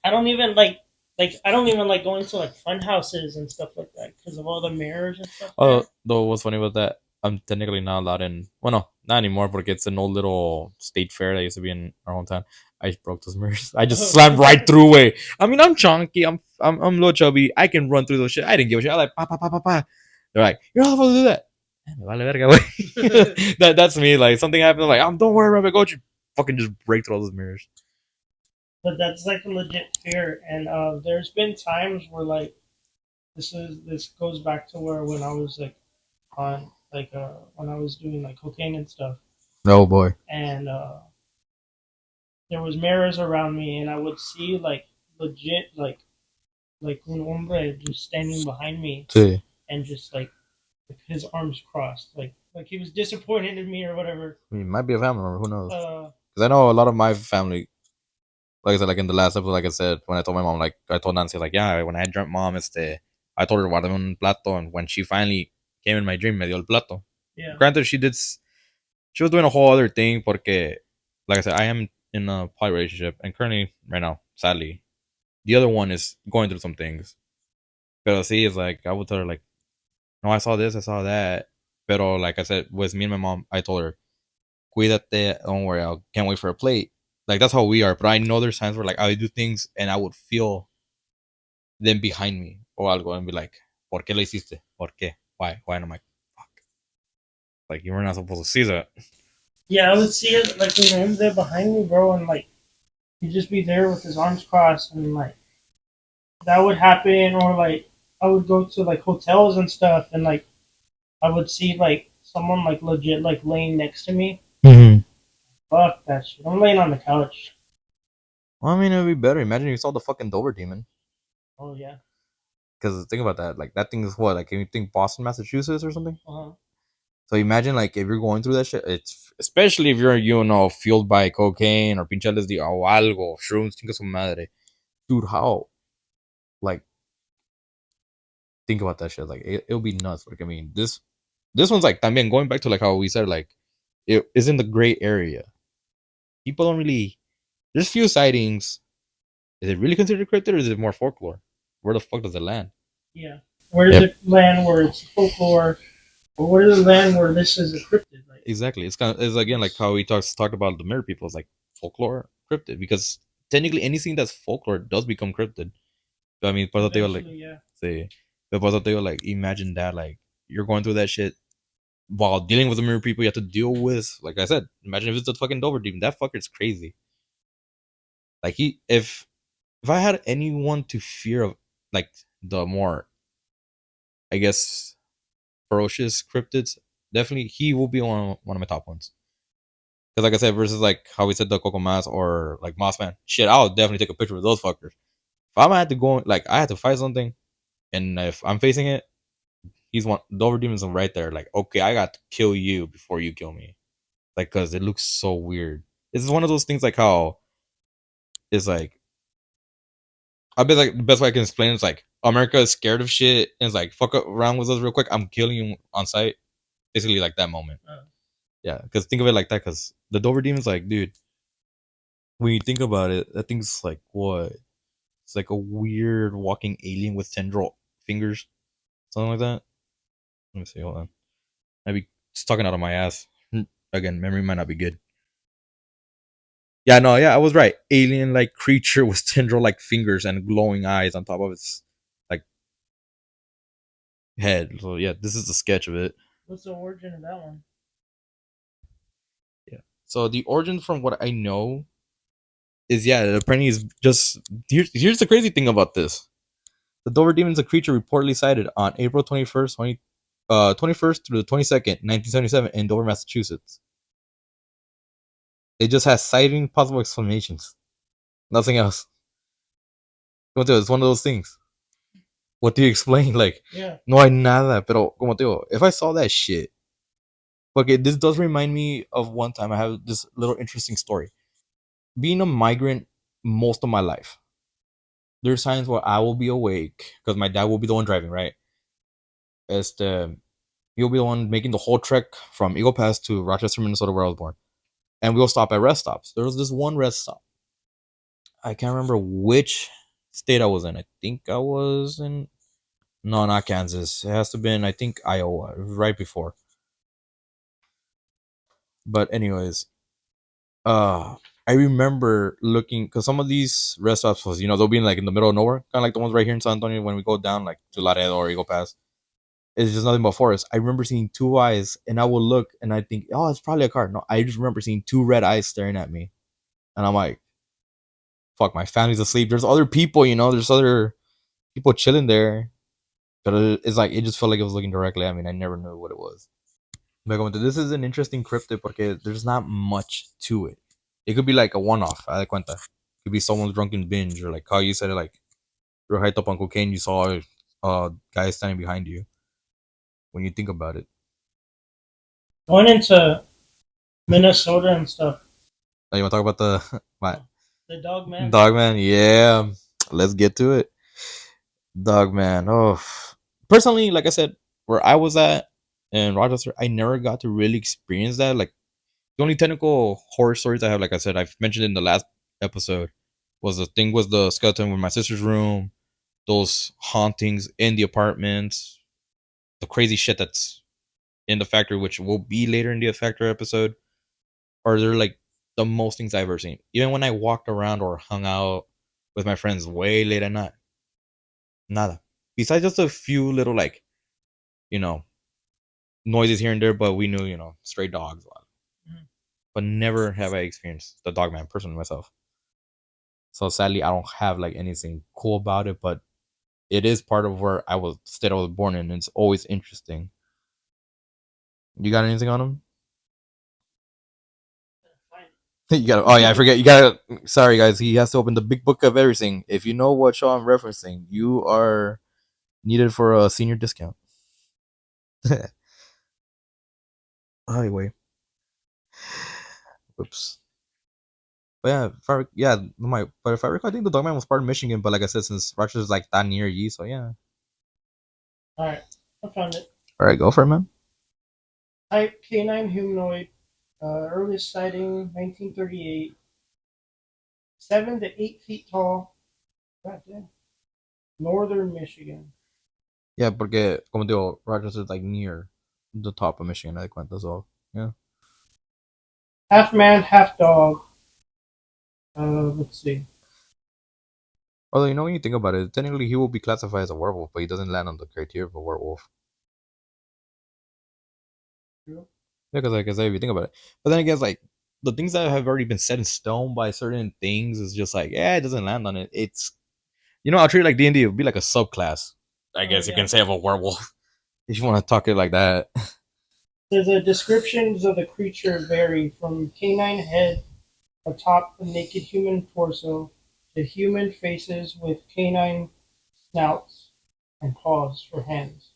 I don't even I don't even like going to like fun houses and stuff like that because of all the mirrors and stuff Oh, there. though, what's funny about that? I'm technically not allowed in. Well, no, not anymore. But it's an old little state fair that used to be in our hometown. I broke those mirrors. I just slammed right through. Way. I mean, I'm chunky. I'm a little chubby. I can run through those shit. I didn't give a shit. I like pa pa pa pa pa. They're like, you're not supposed to do that. Man, me vale verga, güey. That's me. Like something happened. Like, don't worry, Robert. Go, you fucking just break through all those mirrors. But that's like a legit fear, and there's been times where like this goes back to where when I was like on when I was doing like cocaine and stuff, Oh boy. and there was mirrors around me, and I would see like legit like un hombre just standing behind me, Sí. and just like his arms crossed, like he was disappointed in me or whatever. I mean, it might be a family member. Who knows? Uh, Because I know a lot of my family, like I said, like in the last episode, like I said, when I told my mom, like I told Nancy, like, yeah, when I had dreamt mom, I told her guardame un plato, and when she finally came in my dream, me dio el plato. yeah, Granted, she was doing a whole other thing, porque, like I said, I am in a poly relationship, and currently, right now, sadly, the other one is going through some things. Pero sí, it's like, I would tell her, like, no, I saw this, I saw that. Pero, like I said, with me and my mom, I told her, cuídate, don't worry, I can't wait for a plate. Like, that's how we are. But I know there's times where, like, I would do things and I would feel them behind me or algo and be like, ¿por qué lo hiciste? ¿Por qué? Why? Why? And I'm like, fuck. Like, you were not supposed to see that. yeah, I would see it like him there behind me, bro, and like he'd just be there with his arms crossed, and like that would happen, or like I would go to like hotels and stuff, and like I would see like someone like legit like laying next to me. Mm-hmm. Fuck that shit. I'm laying on the couch. Well, I mean, it would be better. Imagine you saw the fucking Dover demon. Oh yeah. Because think about that. Like, that thing is what? Like, can you think Boston, Massachusetts or something? Uh-huh. So imagine, like, if you're going through that shit, it's especially if you're, fueled by cocaine or pinche LSD o algo, shrooms, chinga su madre. Dude, how? Like, think about that shit. Like, it'll be nuts. Like, I mean, this one's like, también going back to like how we said, like, it is in the gray area. People don't really. There's few sightings. Is it really considered cryptid or is it more folklore? Where the fuck does it land? Yeah. Where does Yep. it land where it's folklore, or where does it land where this is a cryptid? Like, Exactly. It's again like how we talked about the mirror people. It's like folklore, cryptid, because technically anything that's folklore does become cryptid. But I mean, por eso te digo, like, eventually, yeah. sí. But por eso te digo, like, imagine that, like, you're going through that shit while dealing with the mirror people you have to deal with. Like I said, imagine if it's a fucking Dover demon. That fucker's crazy. Like, if I had anyone to fear of, like, the more, I guess, ferocious cryptids, definitely he will be one of my top ones. Because, like I said, versus like how we said the Coco Mass or like Mossman, shit, I'll definitely take a picture with those fuckers. If I'm had to go, like, I had to fight something, and if I'm facing it, he's one. Dover Demon's right there. Like, okay, I got to kill you before you kill me. Like, cause it looks so weird. It's one of those things like how it's like I bet like the best way I can explain it is like America is scared of shit and it's like fuck around with us real quick. I'm killing you on sight. Basically, like that moment. Yeah, because think of it like that. Because the Dover Demon's like, dude, when you think about it, that thing's like what? It's like a weird walking alien with tendril fingers, something like that. Let me see. Hold on. Maybe it's talking out of my ass. Again, memory might not be good. Yeah, no, yeah, I was right. Alien like creature with tendril like fingers and glowing eyes on top of its like head. So yeah, this is the sketch of it. What's the origin of that one? Yeah. So the origin, from what I know, is yeah, apparently is just here's the crazy thing about this. The Dover Demon is a creature reportedly sighted on April 21st, 21st through the 22nd, 1977 in Dover, Massachusetts. It just has sighting possible explanations. Nothing else. It's one of those things. What do you explain? Like, Yeah. no hay nada, pero como te digo, if I saw that shit. Okay, this does remind me of one time I have this little interesting story. Being a migrant most of my life, there's times where I will be awake because my dad will be the one driving, right? He'll be the one making the whole trek from Eagle Pass to Rochester, Minnesota, where I was born. And we'll stop at rest stops. There was this one rest stop. I can't remember which state I was in. I think I was in, no, not Kansas. It has to have been, I think, Iowa, right before. But anyways, uh I remember looking because some of these rest stops was, they'll be in like in the middle of nowhere, kind of like the ones right here in San Antonio when we go down like to Laredo or Eagle Pass. It's just nothing but forest. I remember seeing two eyes, and I will look and I think, oh, it's probably a car. No, I just remember seeing two red eyes staring at me, and I'm like, fuck, my family's asleep. There's other people, there's other people chilling there, but it's like it just felt like it was looking directly at me, and I never knew what it was. But this is an interesting cryptid porque there's not much to it. It could be like a one-off. I de cuenta. It could be someone's drunken binge, or like how you said it, like you're hyped up on cocaine, you saw a guy standing behind you. When you think about it, Going into Minnesota and stuff. oh, you want to talk about the my The dog man. dog man? Yeah, let's get to it. Dog man. Oh, personally, like I said, where I was at in Rochester, I never got to really experience that. Like the only technical horror stories I have, like I said, I've mentioned in the last episode, was the skeleton in my sister's room, those hauntings in the apartments, the crazy shit that's in the factory, which will be later in the factory episode. Or they're like the most things I've ever seen. Even when I walked around or hung out with my friends way late at night, nada. Besides just a few little like, you know, noises here and there, but we knew, stray dogs. Mhm. But never have I experienced the dog man personally myself. So sadly, I don't have like anything cool about it, but it is part of where state I was born in. And it's always interesting. You got anything on him? You got. Oh yeah, I forget. You got. Sorry guys, he has to open the big book of everything. If you know what show I'm referencing, you are needed for a senior discount. Anyway, oops. But yeah, if I recall, I think the Dogman was part of Michigan, but like I said, since Rochester's like that near you, so yeah. Alright, I found it. All right, go for it, man. Type canine humanoid. Earliest sighting 1938. 7 to 8 feet tall. God damn. Northern Michigan. Yeah, porque como digo, Rochester's like near the top of Michigan. I cuenta, so yeah. Half man, half dog. Let's see. Although when you think about it, technically he will be classified as a werewolf, but he doesn't land on the criteria of a werewolf. True. Yeah, because like I said, if you think about it, but then I guess like the things that have already been set in stone by certain things is just like, yeah, it doesn't land on it. It's I'll treat it like D&D. It would be like a subclass, I guess you Yeah. can say, of a werewolf, if you want to talk it like that. So the descriptions of the creature vary from canine head atop a naked human torso to human faces with canine snouts and claws for hands,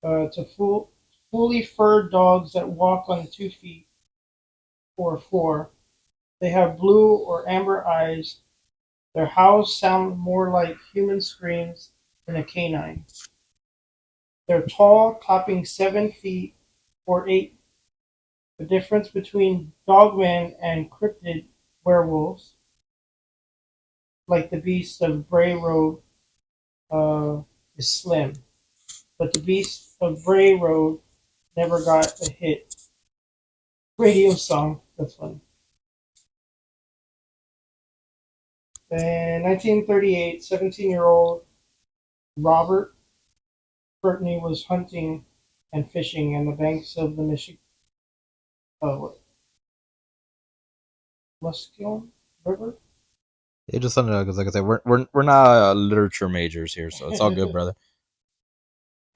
to fully furred dogs that walk on 2 feet or four. They have blue or amber eyes Their howls sound more like human screams than a canine. They're tall, topping 7 feet or 8. The difference between dogmen and cryptid werewolves, like the beasts of Bray Road, uh, is slim. But the beasts of Bray Road never got a hit radio song. That's funny. In 1938, 17-year-old Robert Courtney was hunting and fishing on the banks of the Michigan what, Muscatine River. It just sounded like, like I said, we're not literature majors here, so it's all good, brother.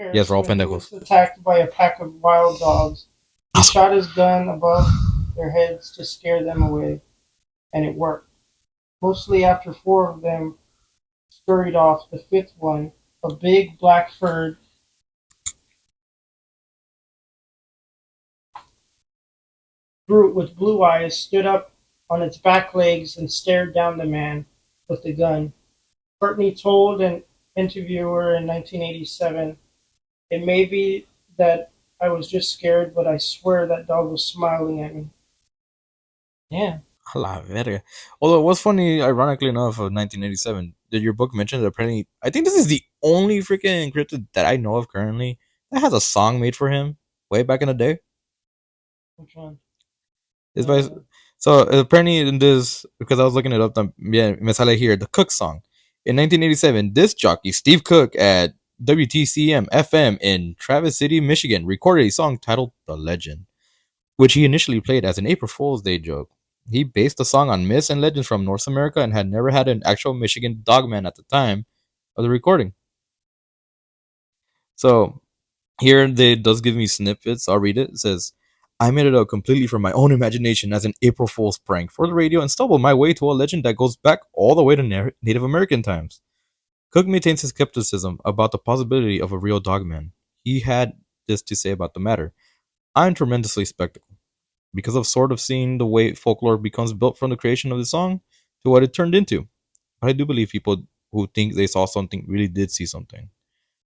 Yes, Harris we're all when he pendejos. was attacked by a pack of wild dogs. He shot his gun above their heads to scare them away, and it worked. Mostly after 4 of them scurried off, the fifth one, a big black furred brute with blue eyes, stood up on its back legs and stared down the man with the gun. Courtney told an interviewer in 1987, "It may be that I was just scared, but I swear that dog was smiling at me." Yeah. A la verga. Although it was funny, ironically enough, of 1987, did your book mention that apparently, I think this is the only freaking encrypted that I know of currently that has a song made for him way back in the day? Which one? It's by, so apparently in this, because I was looking it up, yeah, me sale here, the Cook song. In 1987, disc jockey Steve Cook at WTCM FM in Traverse City, Michigan, recorded a song titled The Legend, which he initially played as an April Fool's Day joke. He based the song on myths and legends from North America and had never had an actual Michigan dogman at the time of the recording. So here they does give me snippets. I'll read it. It says, I made it up completely from my own imagination as an April Fool's prank for the radio and stumbled my way to a legend that goes back all the way to Native American times. Cook maintains his skepticism about the possibility of a real dogman. He had this to say about the matter. I'm tremendously skeptical because of sort of seeing the way folklore becomes built from the creation of the song to what it turned into. But I do believe people who think they saw something really did see something.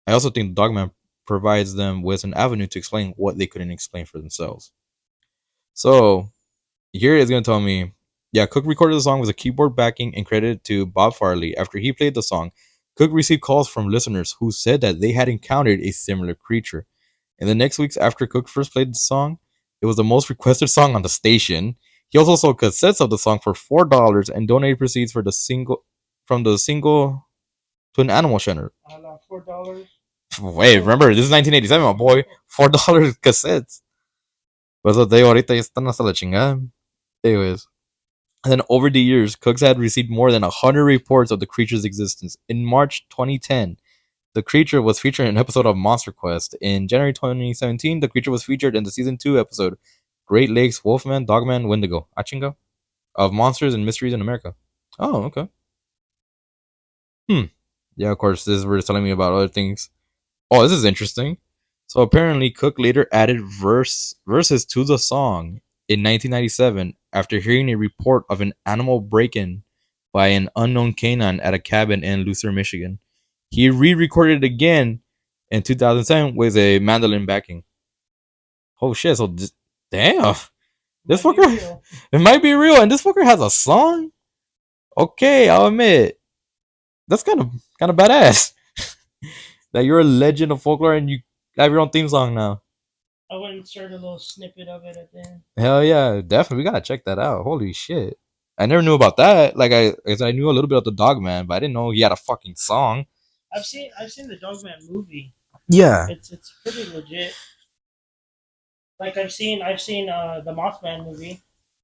I also think the Dogman provides them with an avenue to explain what they couldn't explain for themselves. So here it's going to tell me, yeah, Cook recorded the song with a keyboard backing and credited to Bob Farley. After he played the song, Cook received calls from listeners who said that they had encountered a similar creature. In the next weeks after Cook first played the song, it was the most requested song on the station. He also sold cassettes of the song for $4 and donated proceeds for the single from the single to an animal shelter. $4. Wait, remember this is 1987, my boy. $4 cassettes. Pues te digo, ahorita ya están hasta la chingada. Anyways, and then over the years, Cooks had received more than 100 reports of the creature's existence. In March 2010, the creature was featured in an episode of Monster Quest. In January 2017, the creature was featured in the season 2 episode Great Lakes Wolfman, Dogman, Wendigo, Achinga, of Monsters and Mysteries in America. Oh, okay. Yeah, of course, this is where it's telling me about other things. Oh, this is interesting. So apparently, Cook later added verses to the song in 1997 after hearing a report of an animal break-in by an unknown canine at a cabin in Luther, Michigan. He re-recorded it again in 2007 with a mandolin backing. Oh shit! So damn, this fucker, it might be real, and this fucker has a song. Okay, I'll admit that's kind of badass. That you're a legend of folklore and you have your own theme song now. I would insert a little snippet of it at the end. Hell yeah, definitely. We gotta check that out. Holy shit. I never knew about that. Like I knew a little bit of the Dog Man, but I didn't know he had a fucking song. I've seen the Dogman movie. Yeah. It's pretty legit. Like I've seen the Mothman movie.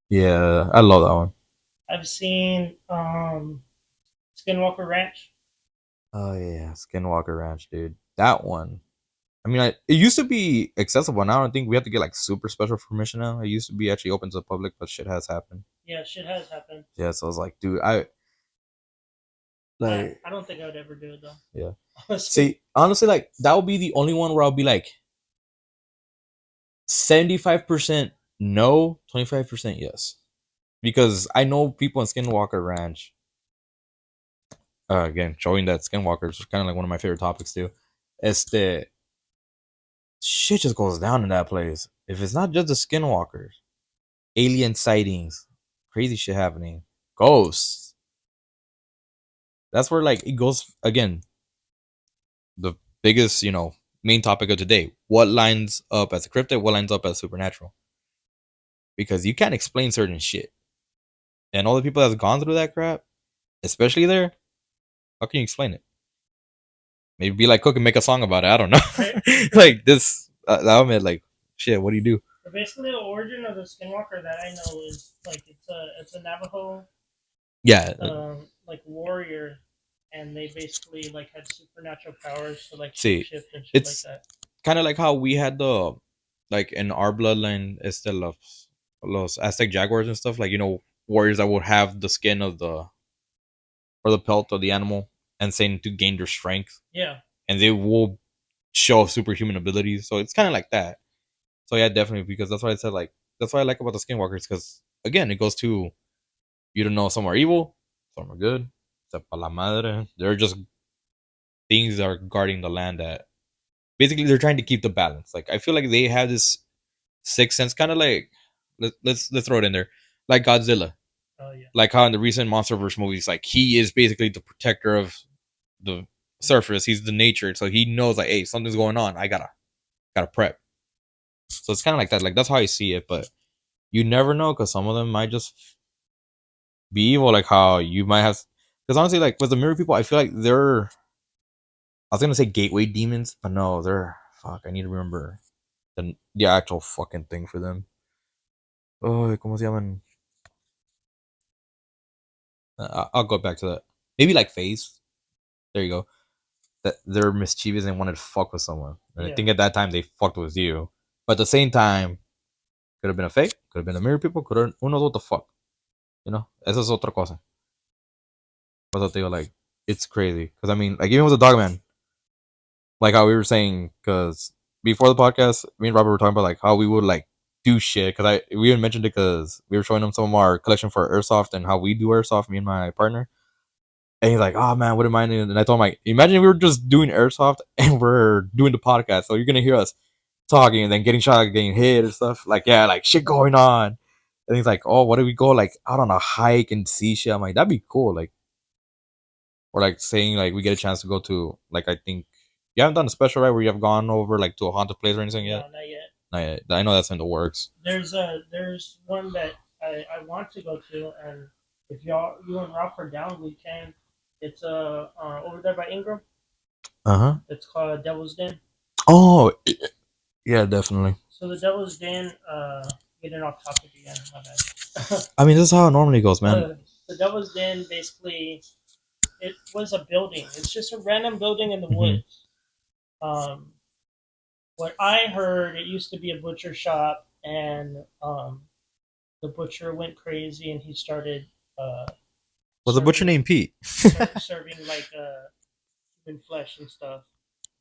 Yeah, I love that one. I've seen Skinwalker Ranch. Oh yeah, Skinwalker Ranch, dude. That one. I mean, it used to be accessible. Now I don't think we have to get like super special permission now. It used to be actually open to the public, but shit has happened. Yeah, shit has happened. Yeah, so I was like, dude, I don't think I would ever do it though. Yeah. See, honestly, like that would be the only one where I'll be like 75% no, 25% yes. Because I know people in Skinwalker Ranch again, showing that skinwalkers is kind of like one of my favorite topics too. Este shit just goes down in that place. If it's not just the skinwalkers, alien sightings, crazy shit happening, ghosts. That's where like it goes again. The biggest, main topic of today. What lines up as a cryptid? What lines up as supernatural? Because you can't explain certain shit, and all the people that's gone through that crap, especially there, how can you explain it? Maybe be like Cook and make a song about it. I don't Right. know. Like this, album, like shit. What do you do? But basically, the origin of the skinwalker that I know is like it's a Navajo Yeah. like warrior, and they basically like had supernatural powers to like See, shapeshift and shit like it's that. kind of like how we had the, like in our bloodline, este los Aztec jaguars and stuff. Like warriors that would have the skin of the or the pelt of the animal and saying to gain their strength, Yeah. and they will show superhuman abilities. So it's kind of like that. So yeah, definitely, because that's why I said like that's what I like about the skinwalkers, because again it goes to, you don't know, some are evil, some are good. Sepa la madre. They're just things that are guarding the land that basically they're trying to keep the balance. Like I feel like they have this sixth sense, kind of like let's throw it in there, like Godzilla. Oh yeah. Like how in the recent MonsterVerse movies, like he is basically the protector of the surface. He's the nature, so he knows like, hey, something's going on. I gotta prep. So it's kind of like that. Like that's how I see it, but you never know because some of them might just be evil. Like how you might have, because honestly, like with the mirror people, I feel like they're. I was gonna say gateway demons, but no, they're fuck. I need to remember the actual fucking thing for them. Oh, ¿cómo se llaman? I'll go back to that. Maybe like phase. There you go. That they're mischievous and wanted to fuck with someone. And I Yeah. think at that time they fucked with you. But at the same time, could have been a fake, could have been a mirror people, could have, who knows what the fuck. Esa es otra cosa. But they were like, it's crazy. Because I mean, like even with the dog man, like how we were saying, because before the podcast, me and Robert were talking about like how we would like do shit. Because we even mentioned it because we were showing them some of our collection for airsoft and how we do airsoft, me and my partner. And he's like, "Oh man, what am I doing?" And I told him, like, imagine we were just doing airsoft and we're doing the podcast, so you're gonna hear us talking and then getting shot, getting hit and stuff. Like, yeah, like shit going on. And he's like, "Oh, what do we go like out on a hike and see shit?" I'm like, "That'd be cool." Like, or like saying like we get a chance to go to, like, I think you haven't done a special, right, where you have gone over like to a haunted place or anything yet? No, not yet. Not yet. I know that's in the works. There's one that I want to go to, and if you and Ralph are down, we can. It's over there by Ingram. Uh huh. It's called Devil's Den. Oh, yeah, definitely. So the Devil's Den, getting off topic again, my bad. I mean, this is how it normally goes, man. The Devil's Den basically it was a building. It's just a random building in the Mhm. woods. Um, what I heard, it used to be a butcher shop, and the butcher went crazy and he started Was the butcher serving named Pete? serving like human flesh and stuff,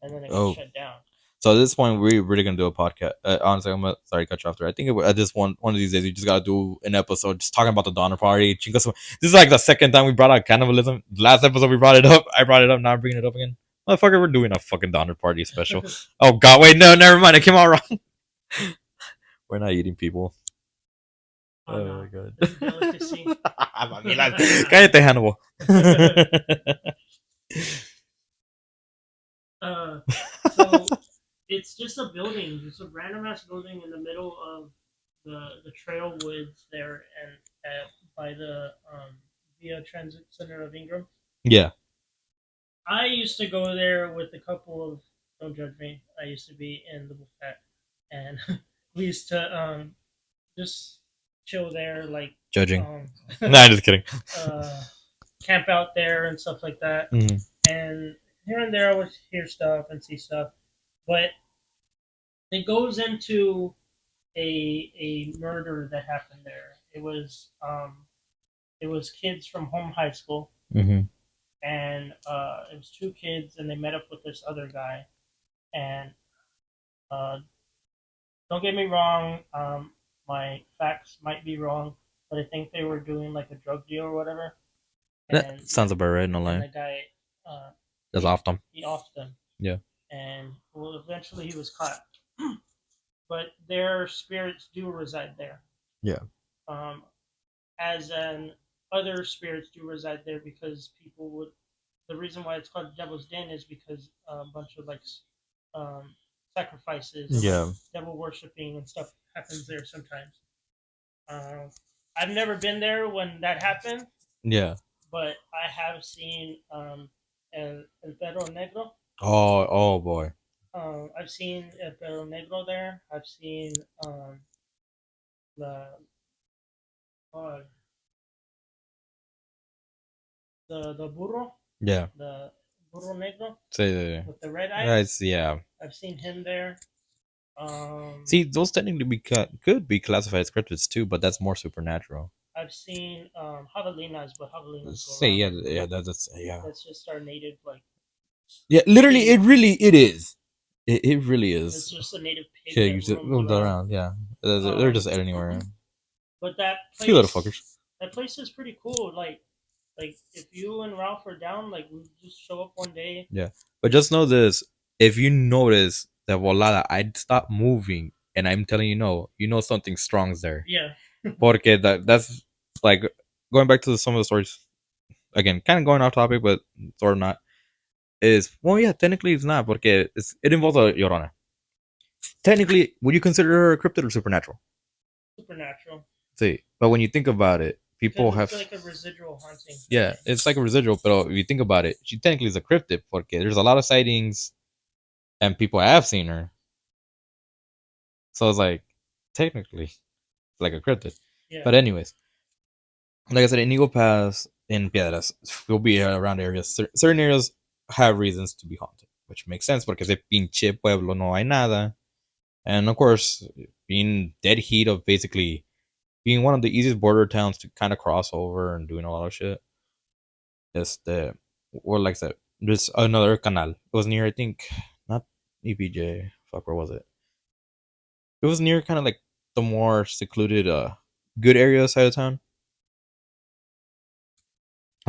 and then it got Oh, shut down. so at this point, we're really gonna do a podcast. Honestly, I'm sorry to cut you off there. I think at this one of these days, we just gotta do an episode just talking about the Donner Party. This is like the second time we brought out cannibalism. The last episode we brought it up. I brought it up. Now I'm bringing it up again. Motherfucker, we're doing a fucking Donner Party special. Oh God, wait, no, never mind. It came out wrong. We're not eating people. Oh Oh no, my God. it's a delicacy. Mamilas. Cállate, Hannibal. So it's just a building, just a random ass building in the middle of the trail woods there, and by the Via Transit Center of Ingram. Yeah. I used to go there with a couple of. Don't judge me. I used to be in the buffet, and we used to just chill there, like Judging. um, Nah, just kidding. uh, camp out there and stuff like that. Mhm. And here and there, I would hear stuff and see stuff, but it goes into a murder that happened there. It was kids from home high school, Mhm. and it was two kids, and they met up with this other guy. And uh, don't get me wrong, my facts might be wrong, but I think they were doing like a drug deal or whatever. and Sounds about right, no and then lie. the guy uh, That's off them. he offed them, Yeah. and well, eventually he was caught. But their spirits do reside there. Yeah. Um, as an other spirits do reside there because people would. The reason why it's called the Devil's Den is because a bunch of like um, sacrifices and like Yeah. devil worshipping and stuff happens there sometimes. Uh, I've never been there when that happened, Yeah. but I have seen El Perro Negro. Oh boy. I've seen El Perro Negro there. I've seen the uh, the burro, Yeah. the burro negro Say with the red eyes. Right, yeah. I've seen him there. See, those technically could be classified as cryptids too, but that's more supernatural. I've seen javelinas, but javelinas go Say around yeah, like yeah, that's yeah. that's just our native like Yeah, literally, pig. it is. It really It's is. just a native pig Yeah, you that just roams moved around. around. Yeah, they're Um, just anywhere. but that Cute little place, fuckers. that place is pretty cool. Like if you and Ralph are down, like we just show up one day. Yeah, but just know this: if you notice that volada, I'd stop moving, and I'm telling you, no, you know something strong's there. Yeah. Porque that's like going back to some of the stories again, kind of going off topic, but sort of not. Is well, yeah, technically it's not, porque it involves a llorona. Technically, would you consider her a cryptid or supernatural? Supernatural. See, but when you think about it, people Because have it's like a residual haunting. yeah, it's like a residual. But if you think about it, she technically is a cryptid, porque there's a lot of sightings and people have seen her. So it's like technically it's like a cryptid. Yeah. But anyways, like I said, in Eagle Pass, in Piedras, we'll be around areas. Certain areas have reasons to be haunted, which makes sense because if pinche pueblo no hay nada, and of course, being dead heat of basically being one of the easiest border towns to kind of cross over and doing a lot of shit. Este, or like I said, there's another canal. It was near, I think, not EPJ. Fuck, where was it? It was near kind of like the more secluded, good area side of town.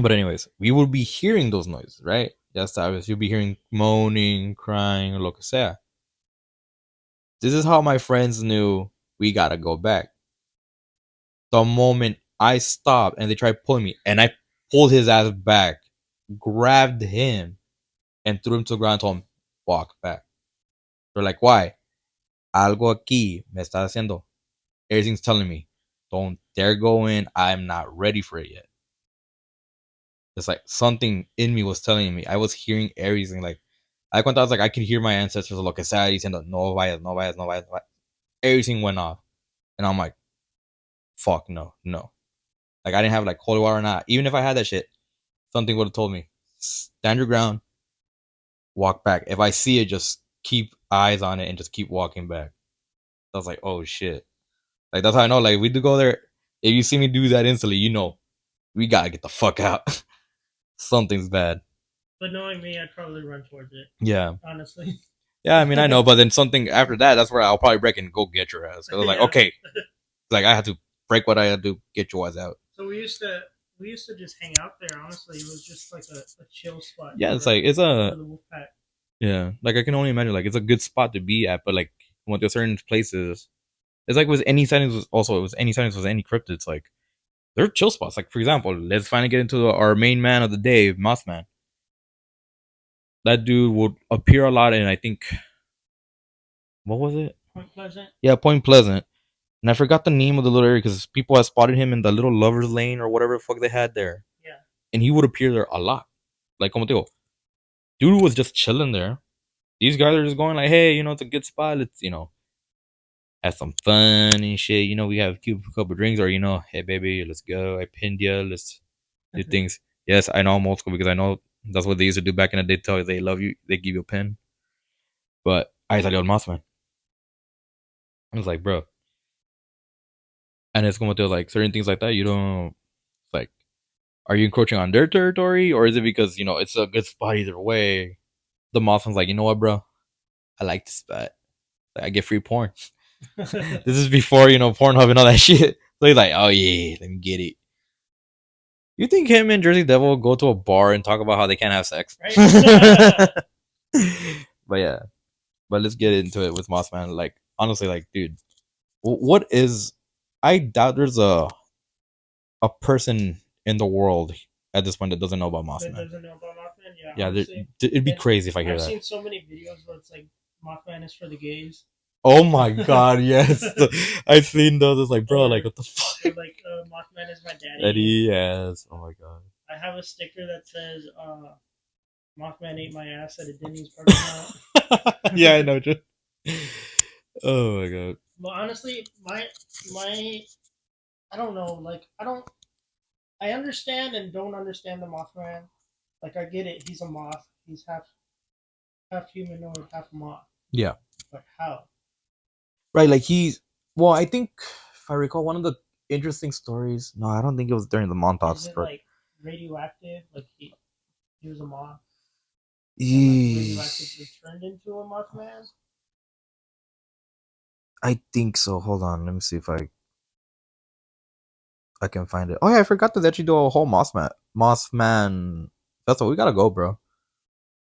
But anyways, we will be hearing those noises, right? Yes, sabes, you'll be hearing moaning, crying, lo que sea. This is how my friends knew we gotta go back. The moment I stopped and they tried pulling me, and I pulled his ass back, grabbed him, and threw him to the ground and told him, walk back. They're like, why? Algo aquí me está haciendo. Everything's telling me, don't dare go in. I'm not ready for it yet. It's like something in me was telling me. I was hearing everything. Like, I was like, I can hear my ancestors, lo que sea, diciendo, no vayas, no vayas, no vayas. Everything went off. And I'm like, fuck, no, no. Like, I didn't have like holy water or not. Even if I had that shit, something would have told me, stand your ground, walk back. If I see it, just keep eyes on it and just keep walking back. I was like, oh shit. Like, that's how I know. Like, we do go there. If you see me do that instantly, you know, we gotta get the fuck out. Something's bad. But knowing me, I'd probably run towards it. Yeah. Honestly. Yeah, I mean, I know, but then something after that, that's where I'll probably break and go get your ass. I was like, Yeah. okay. Like, I had to break what I had to get your ass out. So we used to just hang out there. Honestly, it was just like a chill spot. Yeah, it's like, it's a, the wolf pack. yeah, like I can only imagine, like, it's a good spot to be at, but like, when there's certain places, it's like with any sightings, also, it was any sightings with any cryptids, like, they're chill spots. Like, for example, let's finally get into our main man of the day, Mothman. That dude would appear a lot, and I think, what was it? Point Pleasant. Yeah, Point Pleasant. And I forgot the name of the little area because people had spotted him in the little lovers lane or whatever the fuck they had there. Yeah. And he would appear there a lot. Like, como te digo, dude was just chilling there. These guys are just going like, hey, you know, it's a good spot. Let's, you know, have some fun and shit. You know, we have a couple drinks, or, you know, hey, baby, let's go. I pinned you. Let's do things. Yes, I know I'm old school because I know that's what they used to do back in the day. Tell you they love you, they give you a pin. But I salió el Mothman. I was like, bro. And it's como te digo, like, certain things like that, you don't, like, are you encroaching on their territory, or is it because, you know, it's a good spot either way? The Mothman's like, you know what, bro? I like this spot. Like, I get free porn. This is before, you know, Pornhub and all that shit. So he's like, oh yeah, let me get it. You think him and Jersey Devil go to a bar and talk about how they can't have sex? Right? But yeah, but let's get into it with Mothman. Like honestly, like dude, what is? I doubt there's a person in the world at this point that doesn't know about That Mothman. doesn't know about Mothman. Yeah, Yeah, honestly, it'd be and crazy if I hear I've that. seen so many videos where it's like Mothman is for the gays. Oh my god, yes. I've seen those. It's like, bro, Or, like, what the or fuck? like Mothman is my daddy. Eddie, yes. Oh my god. I have a sticker that says Mothman ate my ass at a Denny's parking lot. Yeah, I know. Just... Oh my god. But honestly, my I don't know. Like I understand and don't understand the Mothman. Like I get it. He's a moth. He's half humanoid, half moth. Yeah. But how? Right, like he's. Well, I think if I recall, one of the interesting stories. No, I don't think it was during the Montauk Is it story. like radioactive? Like he was a moth and like radioactively turned into a Mothman? I think so. Hold on, let me see if I can find it. Oh yeah, I forgot to actually do a whole Mothman. That's what we gotta go, bro.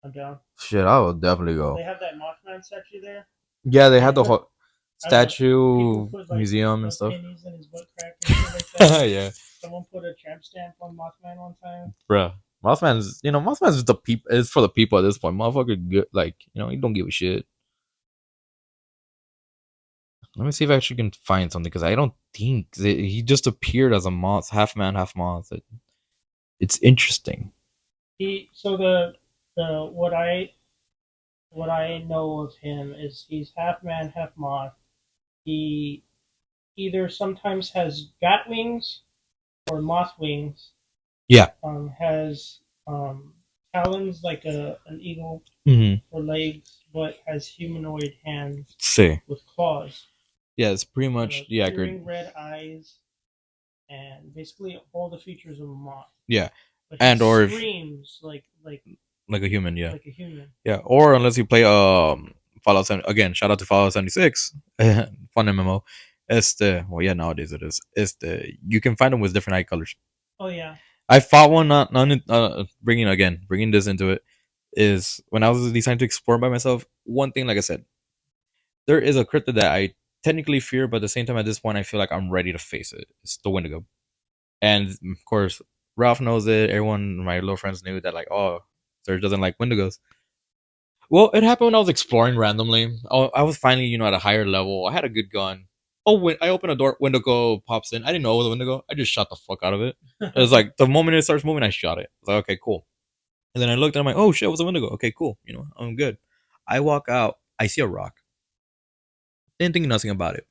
I'm down. Shit, I will definitely go. They have that Mothman statue there. Yeah, they had the Put- whole I don't know, statue people put, like, museum and stuff. pennies in his butt crack and shit like that. Yeah, Someone put a tramp stamp on Mothman one time. bro. Mothman's the people. It's for the people at this point. Motherfucker, good, like he don't give a shit. Let me see if I actually can find something because I don't think he just appeared as a moth, half man, half moth. It's interesting. So the what I know of him is he's half man, half moth. He either sometimes has bat wings or moth wings. Yeah. Has talons like an eagle for legs, but has humanoid hands with claws. Yeah, it's pretty much Peering red eyes, and basically all the features of a moth. Yeah, but and or screams like a human. Yeah, like a human. Yeah, or unless you play Fallout 7 again. Shout out to Fallout 76, fun MMO. Well, yeah, nowadays it is. You can find them with different eye colors. Oh yeah. I fought one. Not bringing this into it is when I was deciding to explore by myself. One thing, like I said, there is a cryptid that I technically fear, but at the same time, at this point, I feel like I'm ready to face it. It's the Wendigo, and of course, Ralph knows it. Everyone, my little friends knew that. Like, oh, Serge doesn't like Wendigos. Well, it happened when I was exploring randomly. I was finally, at a higher level. I had a good gun. Oh, I open a door, Wendigo pops in. I didn't know it was a Wendigo. I just shot the fuck out of it. It was like the moment it starts moving, I shot it. I was like, okay, cool. And then I looked and I'm like, oh shit, it was a Wendigo. Okay, cool. I'm good. I walk out. I see a rock. Didn't think nothing about it.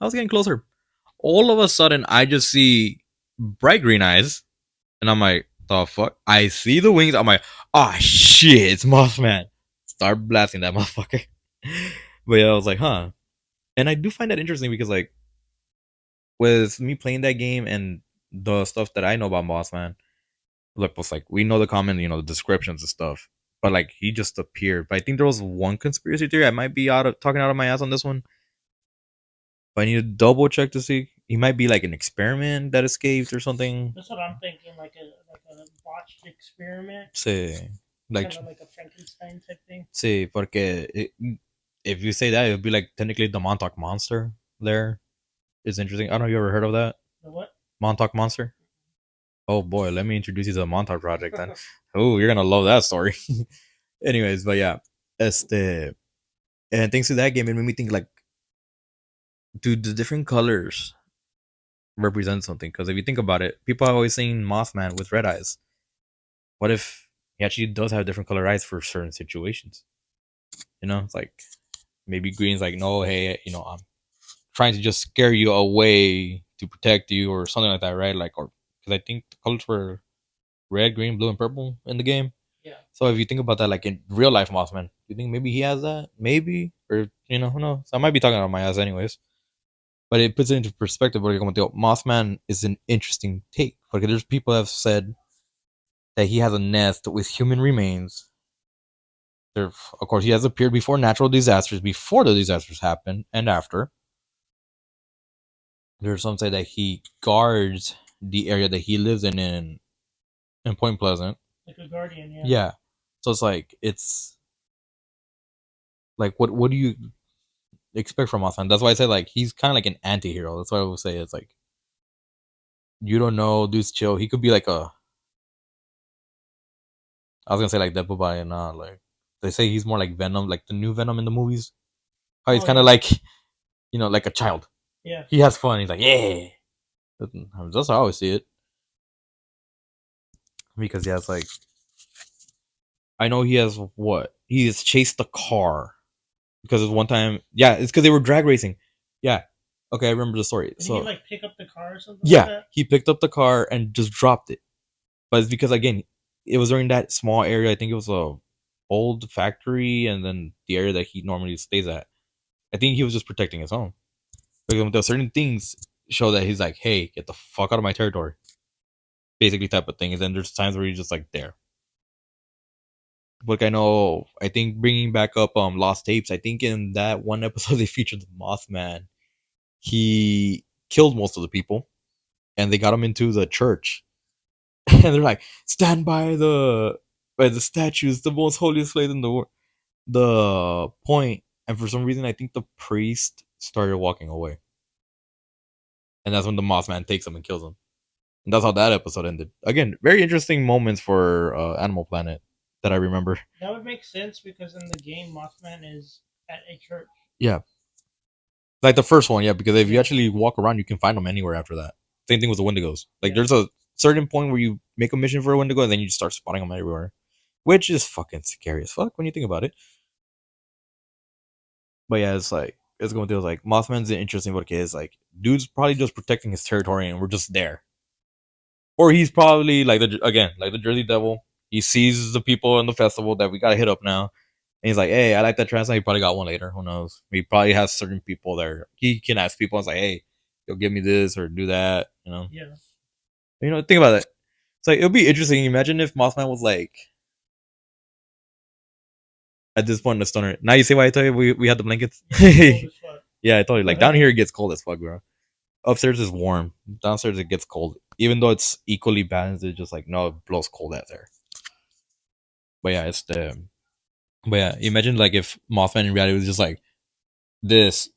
I was getting closer. All of a sudden, I just see bright green eyes, and I'm like, the fuck? I see the wings. I'm like, oh shit, it's Mothman. Start blasting that motherfucker. But yeah, I was like, huh. And I do find that interesting because, like, with me playing that game and the stuff that I know about Mothman, look, was like we know the common, the descriptions and stuff. But like he just appeared. But I think there was one conspiracy theory. I might be talking out of my ass on this one. But I need to double check to see. He might be like an experiment that escaped or something. That's what I'm thinking, like a botched experiment. Sí. Like, kind of like a Frankenstein type thing. Sí, porque if you say that, it would be like technically the Montauk Monster there. It's interesting. I don't know if you ever heard of that. The what? Montauk Monster. Oh boy, let me introduce you to the Montauk Project then. Oh, you're gonna love that story. Anyways, but yeah, and thanks to that game, it made me think like, dude, the different colors represent something. Because if you think about it, people have always seen Mothman with red eyes. What if he actually does have different color eyes for certain situations? It's like maybe green's like, no, hey, I'm trying to just scare you away to protect you or something like that, right? Like, or because I think the colors were red, green, blue, and purple in the game. Yeah. So if you think about that, like in real life, Mothman, you think maybe he has that? Maybe, or who knows? I might be talking out of my ass, anyways. But it puts it into perspective. Where Mothman is an interesting take because there's people that have said that he has a nest with human remains. Of course, he has appeared before natural disasters, before the disasters happen, and after. There's some say that he guards the area that he lives in in Point Pleasant. Like a guardian, yeah. Yeah. So it's like what do you expect from Mothman? That's why I say like he's kind of like an anti-hero. That's what I would say. It's like you don't know, dude's chill. He could be like a I was gonna say like Deadpool, but not like they say he's more like Venom, like the new Venom in the movies. How he's kind of like like a child. Yeah. He has fun. He's like yeah. That's how I always see it. Because yeah, it's like I know he has what he has chased the car because one time it's because they were drag racing. Yeah. Okay, I remember the story. Did so he like pick up the car or something? Yeah, like that? he picked up the car and just dropped it. But it's because again, it was during that small area. I think it was a old factory, and then the area that he normally stays at. I think he was just protecting his home. Because there certain things show that he's like, "Hey, get the fuck out of my territory," basically type of thing. And then there's times where he's just like there. Like I think bringing back up Lost Tapes. I think in that one episode they featured the Mothman. He killed most of the people, and they got him into the church. And they're like, stand by the statues, the most holiest place in the point. And for some reason, I think the priest started walking away, and that's when the Mothman takes him and kills him. And that's how that episode ended. Again, very interesting moments for Animal Planet that I remember. That would make sense because in the game, Mothman is at a church. Yeah, like the first one, yeah, because if you actually walk around, you can find them anywhere after that. Same thing with the Wendigos. Like there's a certain point where you make a mission for a Wendigo, and then you just start spotting them everywhere, which is fucking scary as fuck when you think about it. But yeah, it's going through like Mothman's an interesting what it is. Like, dude's probably just protecting his territory, and we're just there. Or he's probably like like the Jersey Devil. He sees the people in the festival that we gotta hit up now, and he's like, "Hey, I like that translate." He probably got one later. Who knows? He probably has certain people there. He can ask people. It's like, "Hey, you'll give me this or do that." Yeah. Think about it. It's like it'll be interesting. Imagine if Mothman was like at this point in the stoner. Now you see why I tell you we had the blankets. Yeah, I told you. Like down here it gets cold as fuck, bro. Upstairs is warm. Downstairs it gets cold. Even though it's equally balanced, it's just like no, it blows cold out there. But yeah, imagine like if Mothman in reality was just like this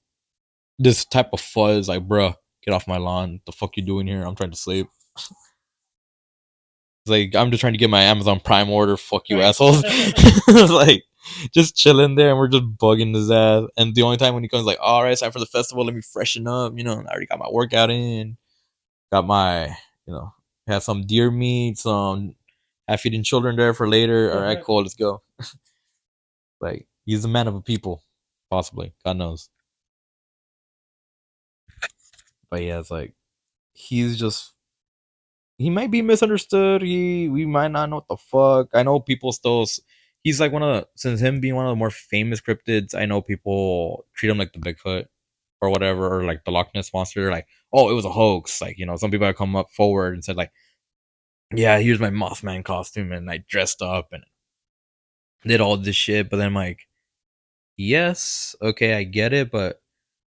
type of fuzz, like, bruh, get off my lawn. The fuck you doing here? I'm trying to sleep. It's like I'm just trying to get my Amazon Prime order. Fuck you, assholes. Like just chilling there, and we're just bugging his ass. And the only time when he comes, like, all right, it's time for the festival. Let me freshen up. I already got my workout in. Got my, had some deer meat, some half feeding children there for later. All right, cool, let's go. Like he's a man of a people, possibly. God knows. But yeah, it's like he's just he might be misunderstood. We might not know what the fuck. I know people still. He's like since him being one of the more famous cryptids. I know people treat him like the Bigfoot or whatever, or like the Loch Ness monster. Like, oh, it was a hoax. Like some people have come up forward and said like, yeah, here's my Mothman costume, and I dressed up and did all this shit. But then I'm like, yes, okay, I get it, but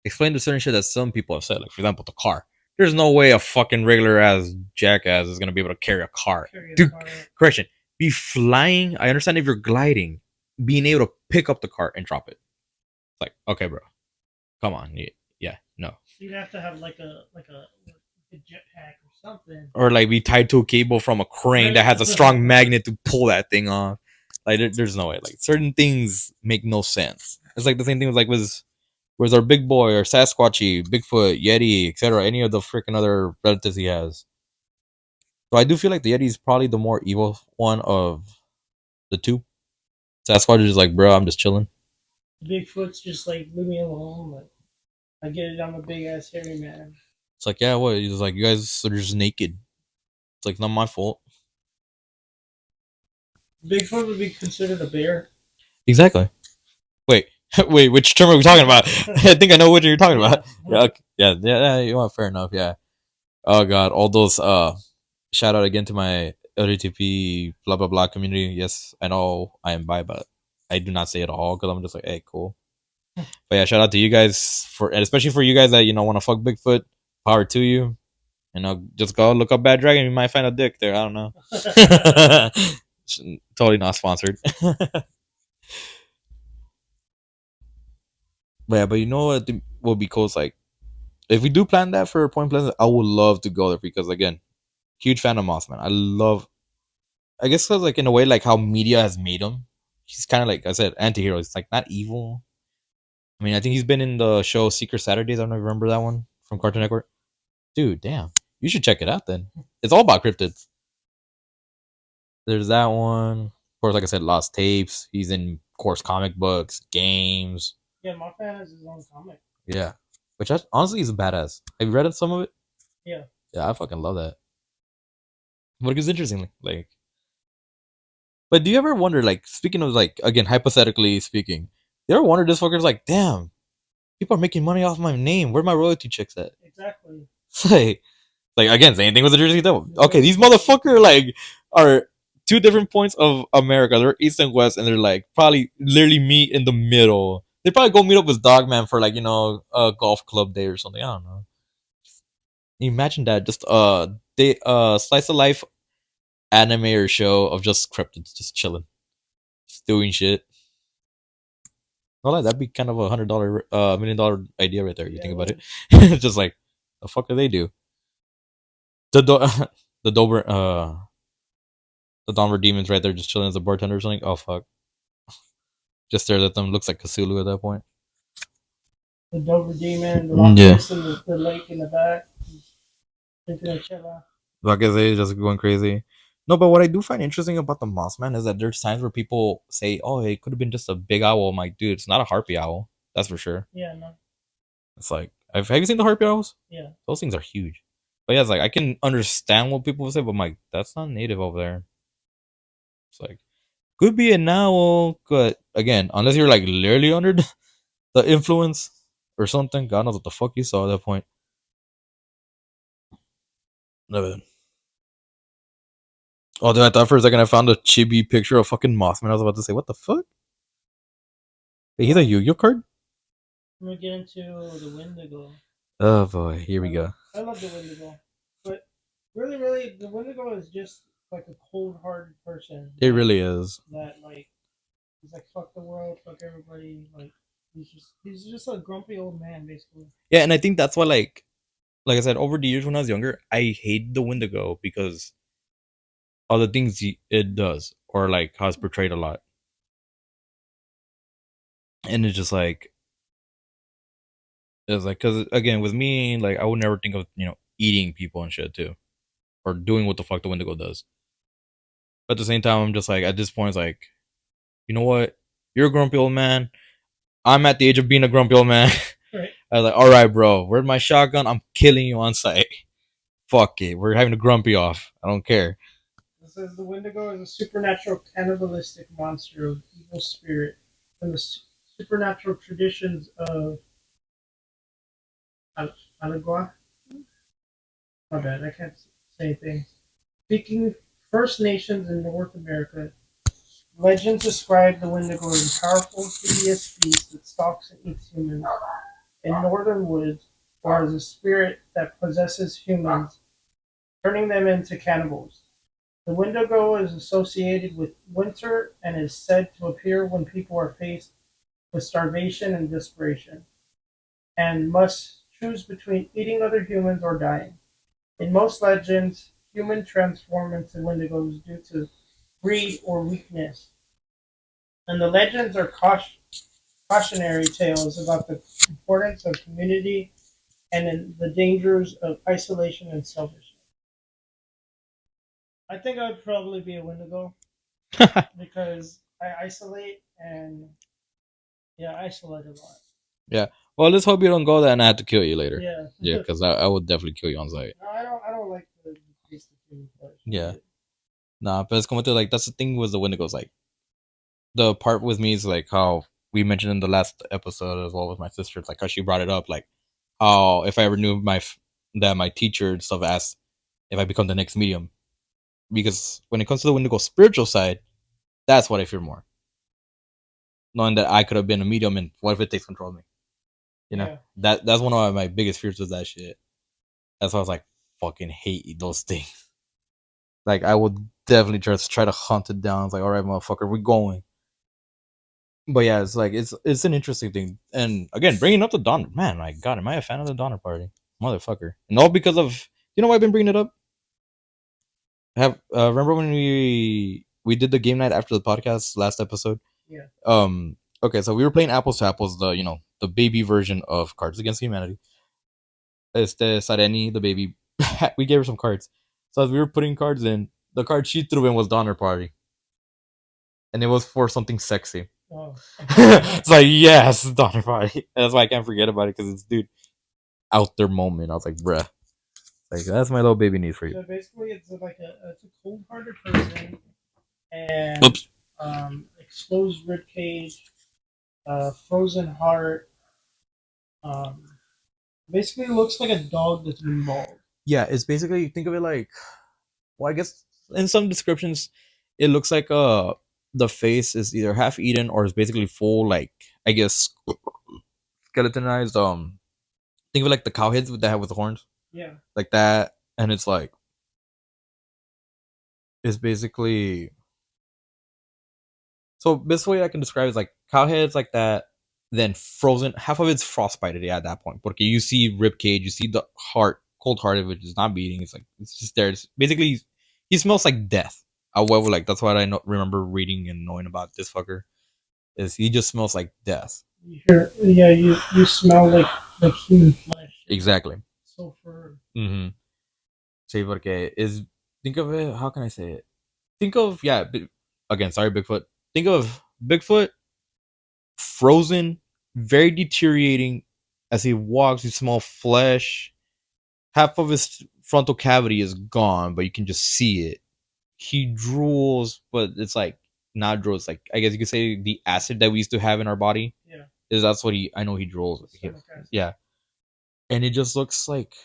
explain the certain shit that some people have said. Like, for example, the car. There's no way a fucking regular ass jackass is gonna be able to carry a car. Dude, correction. Be flying. I understand if you're gliding, being able to pick up the car and drop it. It's like, okay, bro, come on, yeah, no. You'd have to have like a jetpack or something, or like be tied to a cable from a crane that has a strong magnet to pull that thing off. Like, there's no way. Like, certain things make no sense. It's like the same thing with like was our big boy or Sasquatchy, Bigfoot, Yeti, etc. Any of the freaking other relatives he has. So I do feel like the Yeti is probably the more evil one of the two. Sasquatch is like, bro, I'm just chilling. Bigfoot's just like, leave me alone. Like, I get it, I'm a big ass hairy man. It's like, yeah, what? He's like, you guys are just naked. It's like, not my fault. Bigfoot would be considered a bear. Exactly. Wait, which term are we talking about? I think I know what you're talking about. Yeah, you know, fair enough, yeah. Oh god, all those shout out again to my LGTB blah blah blah community. Yes, I know I am bi, but I do not say it all because I'm just like, hey, cool. But yeah, shout out to you guys and especially for you guys that want to fuck Bigfoot. Power to you, Just go look up Bad Dragon. You might find a dick there. I don't know. Totally not sponsored. But yeah, but you know what would be cool is like if we do plan that for Point Pleasant, I would love to go there because again, huge fan of Mothman. I love, I guess, cause like in a way like how media has made him. He's kind of like I said, anti-hero. It's like not evil. I mean, I think he's been in the show Secret Saturdays. I don't know if you remember that one from Cartoon Network. Dude, damn, you should check it out. Then it's all about cryptids. There's that one. Of course, like I said, Lost Tapes. He's in, of course, comic books, games. Yeah, Mothman has his own comic. Yeah, which honestly is badass. Have you read some of it? Yeah. Yeah, I fucking love that. What is interesting, like. But do you ever wonder, like, speaking of, like, again, hypothetically speaking, do you ever wonder this fucker's like, damn, people are making money off my name. Where my royalty checks at? Exactly. It's like again, same thing with the Jersey Devil. Okay, these motherfucker like are two different points of America. They're east and west, and they're like probably literally meet in the middle. They probably go meet up with Dogman for like a golf club day or something. I don't know. Imagine that, just they slice of life anime or show of just cryptids just chilling, just doing shit. No, like that'd be kind of $100, $1 million idea right there. You think about it, just like the fuck do they do? The the Dober the Donver demons right there just chilling as a bartender or something. Oh fuck! Just stares at them. Looks like Cthulhu at that point. The Dover demon, the Loch and the lake in the back. Like I say, just going crazy. No, but what I do find interesting about the Mossman is that there's times where people say, "Oh, it could have been just a big owl." I'm like, dude, it's not a harpy owl. That's for sure. Yeah, no. It's like, have you seen the harpy owls? Yeah. Those things are huge. But yeah, it's like I can understand what people say, but I'm like, that's not native over there. It's like could be an owl, but again, unless you're like literally under the influence or something, God knows what the fuck you saw at that point. No, oh, dude, I thought for a second I found a chibi picture of fucking Mothman. I was about to say, what the fuck? Wait, he's a Yu-Gi-Oh card? I'm gonna get into the Wendigo. Oh boy, here we go. I love the Wendigo, but really, the Wendigo is just like a cold-hearted person. It really is. That like, he's like fuck the world, fuck everybody. Like he's just a grumpy old man, basically. Yeah, and I think that's why, like I said, over the years when I was younger, I hate the Wendigo because of the things it does, or like how it's portrayed a lot. And it's just like, it's like, because again, with me, like, I would never think of, eating people and shit too, or doing what the fuck the Wendigo does. But at the same time, I'm just like, at this point, it's like, you know what? You're a grumpy old man. I'm at the age of being a grumpy old man. Right. I was like, all right, bro, where's my shotgun? I'm killing you on sight. Fuck it. We're having a grumpy off. I don't care. It says the Wendigo is a supernatural cannibalistic monster of evil spirit from the supernatural traditions of Alagua. My bad, I can't say anything. Speaking First Nations in North America, legends describe the Wendigo as a powerful, hideous beast that stalks and eats humans in northern woods, or as a spirit that possesses humans, turning them into cannibals. The Wendigo is associated with winter and is said to appear when people are faced with starvation and desperation, and must choose between eating other humans or dying. In most legends, humans transform into Wendigos due to greed or weakness, and the legends are cautionary tales about the importance of community and the dangers of isolation and selfishness. I think I'd probably be a Wendigo because I isolate and I isolate a lot. Yeah. Well, let's hope you don't go there and I have to kill you later. Yeah. Yeah, because I would definitely kill you on sight. No, I don't like the taste of human flesh. Yeah. Nah, but it's como to like that's the thing with the Wendigos. Like the part with me is like how we mentioned in the last episode as well with my sister. It's like how she brought it up, like how if I ever knew that my teacher and stuff asked if I become the next medium, because when it comes to the Wendigo spiritual side, that's what I fear more. Knowing that I could have been a medium and what if it takes control of me? That's one of my biggest fears was that shit. That's why I was like, fucking hate those things. Like I would definitely try to hunt it down. It's like, all right, motherfucker, we're going. But yeah, it's like it's an interesting thing. And again, bringing up the Donner, man, my God, am I a fan of the Donner Party, motherfucker? And all because of why I've been bringing it up. Have remember when we did the game night after the podcast last episode? Yeah. Okay, so we were playing apples to apples, the the baby version of Cards Against Humanity. Sareni, the baby, we gave her some cards. So as we were putting cards in, the card she threw in was Donner Party, and it was for something sexy. Oh. It's like, yes, Donner Party. And that's why I can't forget about it, because it's, dude, out there moment. I was like, bruh, like that's my little baby niece for you. So basically, it's like it's a cold-hearted person, and Oops. Exposed rib cage, frozen heart. Basically, it looks like a dog that's been mauled. Yeah, it's basically, think of it like, well, I guess in some descriptions, it looks like the face is either half eaten or is basically full, like, I guess, skeletonized. Think of it like the cow heads that have with the horns. Yeah. Like that, and it's like, it's basically, so best way I can describe it is like cow heads like that, then frozen. Half of it's frostbited at that point. Porque you see rib cage, you see the heart, cold hearted, which is not beating. It's like it's just there. It's basically, he smells like death. However, like that's what I remember reading and knowing about this fucker. Is he just smells like death. You smell like human flesh. Exactly. Sulfur. Mm-hmm. Sí, porque is, think of it. How can I say it? Think of, yeah. Again, sorry, Bigfoot. Think of Bigfoot frozen, very deteriorating. As he walks, you smell flesh. Half of his frontal cavity is gone, but you can just see it. He drools, but it's like not drools. Like, I guess you could say the acid that we used to have in our body. Yeah. Is that's what I know he drools. Yeah. And it just looks like,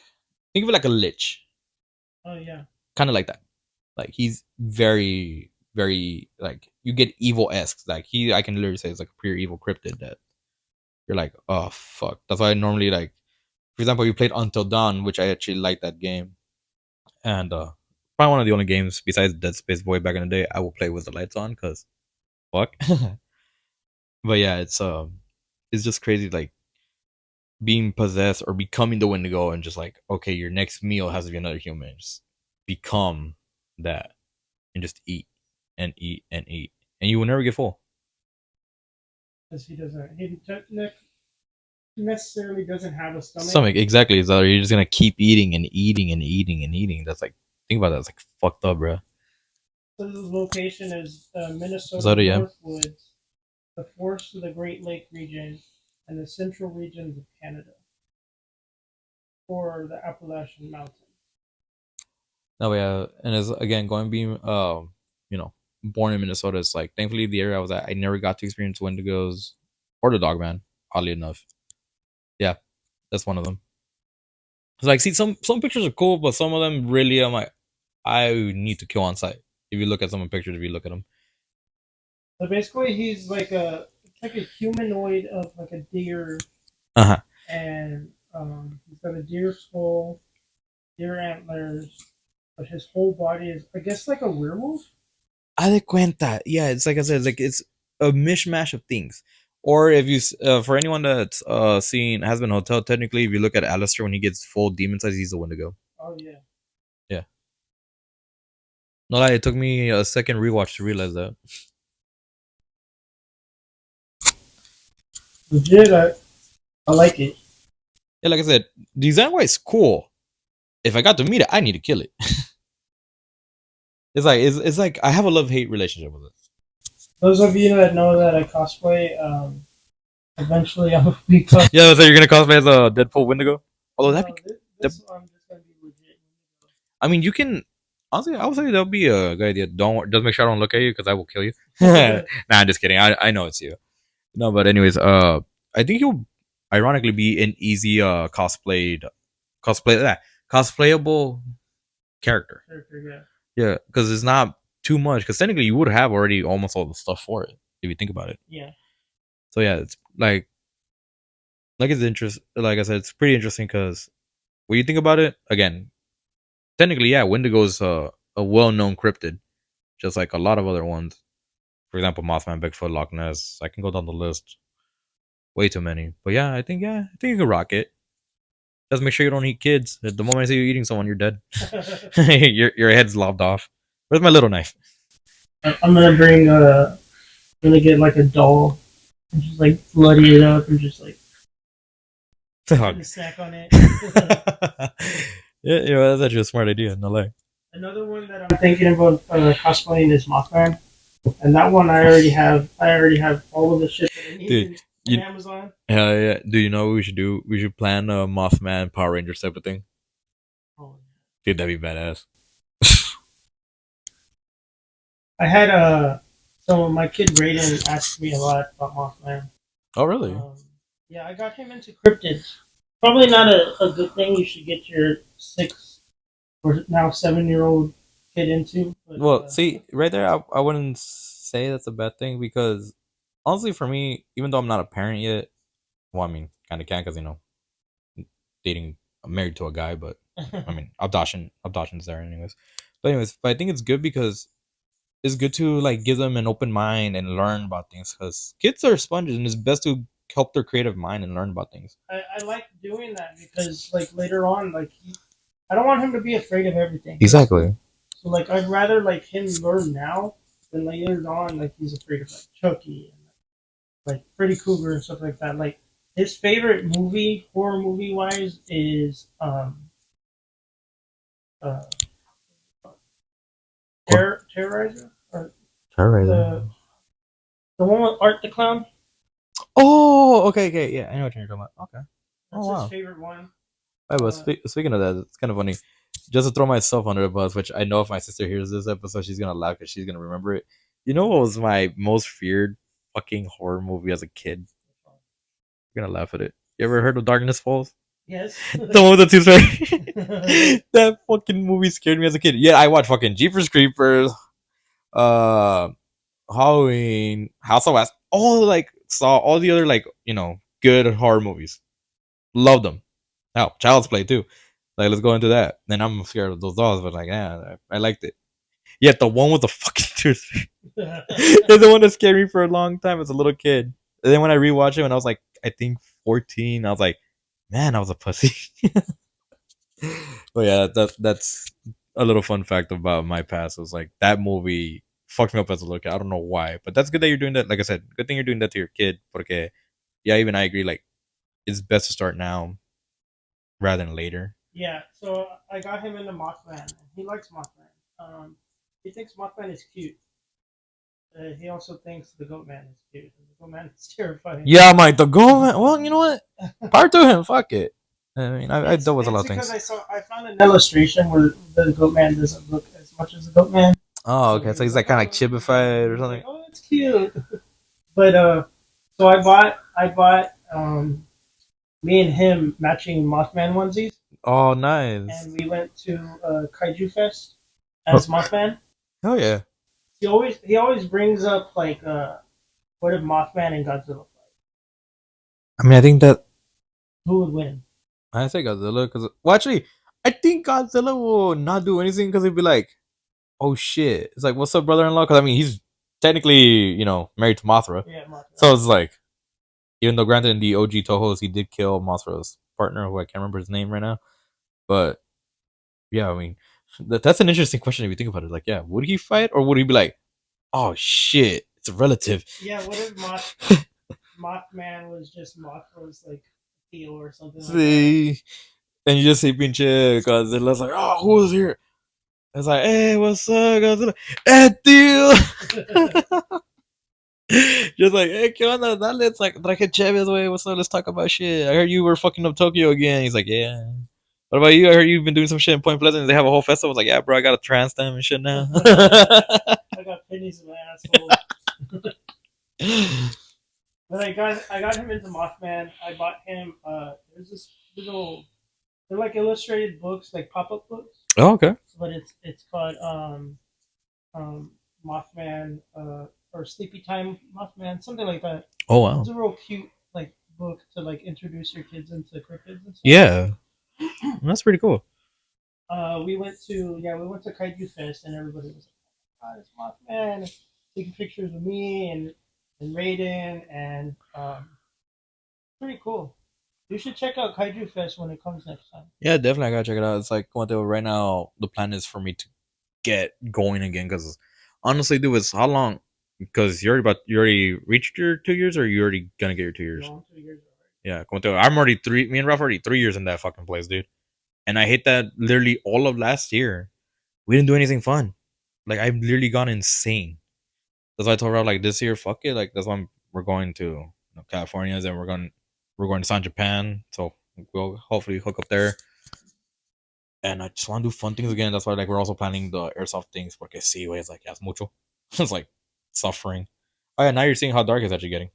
think of it like a lich. Oh yeah. Kind of like that. Like he's very, very, like, you get evil esque. Like I can literally say it's like a pure evil cryptid that you're like, oh fuck. That's why I normally, like, for example, you played Until Dawn, which I actually like that game, and probably one of the only games besides Dead Space Boy back in the day I will play with the lights on, because fuck. But yeah, it's just crazy, like being possessed or becoming the Wendigo, and just like, okay, your next meal has to be another human. Just become that and just eat and eat and eat, and you will never get full. Because he necessarily doesn't have a stomach. Stomach, exactly. So you're just gonna keep eating and eating and eating and eating. That's like, think about that. It's like fucked up, bro. So this location is Minnesota Sorry, yeah. Northwoods, the forests of the Great Lake region, and the central regions of Canada, or the Appalachian Mountains. No, yeah, and as again going being born in Minnesota, it's like, thankfully the area I was at, I never got to experience Wendigos or the Dogman. Oddly enough, yeah, that's one of them. It's like, see, some pictures are cool, but some of them really, I'm like, I need to kill on sight. If you look at some pictures, if you look at them, So basically, he's like it's like a humanoid of like a deer, uh-huh. And he's got a deer skull, deer antlers, but his whole body is, I guess, like a werewolf. I de cuenta. Yeah, it's like I said, like it's a mishmash of things. Or if you, for anyone that's seen Has Been Hotel, technically, if you look at Alistair when he gets full demon size, he's the Wendigo. Oh yeah. Yeah. No lie, it took me a second rewatch to realize that. Legit, I like it. Yeah, like I said, design wise, cool. If I got to meet it, I need to kill it. It's like I have a love hate relationship with it. Those of you that know that I cosplay, eventually I'll be cosplay. Yeah, so you're gonna cosplay as a Deadpool Wendigo. Although this I'm just gonna be legit. I mean, you can. Honestly, I would say that'll be a good idea. Just make sure I don't look at you, because I will kill you. Nah, I'm just kidding. I know it's you. No, but anyways, I think he'll ironically be an easy cosplayable character. Yeah, because it's not too much. Because technically, you would have already almost all the stuff for it if you think about it. Yeah. So yeah, it's like it's interesting. Like I said, it's pretty interesting, because when you think about it, again, technically, yeah, Wendigo's a well-known cryptid, just like a lot of other ones. For example, Mothman, Bigfoot, Loch Ness. I can go down the list. Way too many. But yeah, I think you can rock it. Just make sure you don't eat kids. The moment I see you eating someone, you're dead. Your head's lopped off. Where's my little knife? I'm gonna bring I'm gonna get like a doll and just like bloody it up and just like put a sack on it. Yeah, that's actually a smart idea. No lie. Another one that I'm thinking about cosplaying is Mothman, and that one I already have. I already have all of the shit that I need Dude, in Amazon. yeah. Do you know what we should do? We should plan a Mothman Power Rangers type of thing. Oh, Dude, that'd be badass. I had so my kid Raiden asked me a lot about Mothman. Oh, really? Yeah, I got him into cryptids. Probably not a good thing you should get your 6 or now 7-year-old kid into. But, Well, see, right there, I wouldn't say that's a bad thing because honestly, for me, even though I'm not a parent yet, well, I mean, kind of can because dating, I'm married to a guy, but I mean, adoption's there anyways. But I think it's good because it's good to like give them an open mind and learn about things because kids are sponges and it's best to help their creative mind and learn about things. I like doing that because like later on, like I don't want him to be afraid of everything. Exactly. So like I'd rather like him learn now than later on like he's afraid of like Chucky and like Freddy Krueger and stuff like that. Like his favorite movie, horror movie wise, is uh Terrorizer or Terrorizer. the one with Art the Clown. Oh, okay, yeah, I know what you're talking about. Okay. That's his favorite one. Hey, but speaking of that, it's kind of funny. Just to throw myself under the bus, which I know if my sister hears this episode, she's gonna laugh because she's gonna remember it. You know what was my most feared fucking horror movie as a kid? You're gonna laugh at it. You ever heard of Darkness Falls? Yes. The one with the tooth fairy. That fucking movie scared me as a kid. Yeah, I watched fucking Jeepers Creepers, uh, Halloween, House of West, all like saw all the other like good horror movies. Loved them. Oh, Child's Play too. Like, let's go into that. Then I'm scared of those dolls, but like, yeah, I liked it. Yet the one with the fucking tooth is the one that scared me for a long time as a little kid. And then when I rewatched it when I was like, I think 14, I was like, man, I was a pussy. But yeah, that's a little fun fact about my past. Was like that movie fucked me up as a little kid. I don't know why, but that's good that you're doing that. Like I said, good thing you're doing that to your kid. Porque yeah, even I agree. Like it's best to start now rather than later. Yeah, so I got him into Mothman. He likes Mothman. He thinks Mothman is cute. He also thinks the Goatman is cute. The Goatman is terrifying. Yeah, Mike, the Goatman. Well, you know what? Power to him. Fuck it. I mean, I dealt with a lot of things. I found an illustration where the Goatman doesn't look as much as the Goatman. Oh, okay. So he's like kind of like chibified or something. Like, oh, that's cute. But so I bought me and him matching Mothman onesies. Oh, nice. And we went to Kaiju Fest as Mothman. Oh yeah. He always brings up like what if Mothman and Godzilla fight? I mean, I think that who would win? I say Godzilla because actually, I think Godzilla will not do anything because he'd be like, "Oh shit!" It's like, "What's up, brother-in-law?" Because I mean, he's technically married to Mothra. Yeah, Mothra. So it's like, even though granted in the OG Tohos he did kill Mothra's partner, who I can't remember his name right now, but yeah, I mean, that's an interesting question if you think about it. Like, yeah, would he fight or would he be like, "Oh shit, it's a relative"? Yeah, what if Mothman was just Mothra's like heel or something? See, like and you just see pinche Godzilla's like, "Oh, who's here?" It's like, "Hey, what's up, Godzilla?" "Eh, tío." Just like, "Hey, ¿qué onda? Dale, it's like, traje chéves, güey. What's up? Let's talk about shit. I heard you were fucking up Tokyo again." He's like, "Yeah." "What about you? I heard you've been doing some shit in Point Pleasant. They have a whole festival." I was like, "Yeah, bro, I got a trans stamp and shit now." I got pennies in my asshole. But I got him into Mothman. I bought him there's this little they're like illustrated books, like pop up books. Oh, okay. But it's called Mothman or Sleepy Time Mothman, something like that. Oh wow. It's a real cute like book to like introduce your kids into cryptids and stuff. Yeah. That's pretty cool. We went to Kaiju Fest and everybody was like, "Oh, it's Mothman," taking pictures of me and Raiden and pretty cool. You should check out Kaiju Fest when it comes next time. Yeah, definitely. I gotta check it out. It's like one thing right now. The plan is for me to get going again because honestly, dude, it's how long? Because you already reached your 2 years, or you already gonna get your 2 years? Long 2 years already. Yeah, como te digo, I'm already three. Me and Ralph already 3 years in that fucking place, dude. And I hate that literally all of last year. We didn't do anything fun. Like I've literally gone insane. That's why I told Ralph like this year, fuck it. Like that's why we're going to California's and we're going to San Japan. So we'll hopefully hook up there. And I just want to do fun things again. That's why like we're also planning the airsoft things. Porque sí, güey, it's like ya es mucho. It's like suffering. Oh yeah, now you're seeing how dark it's actually getting.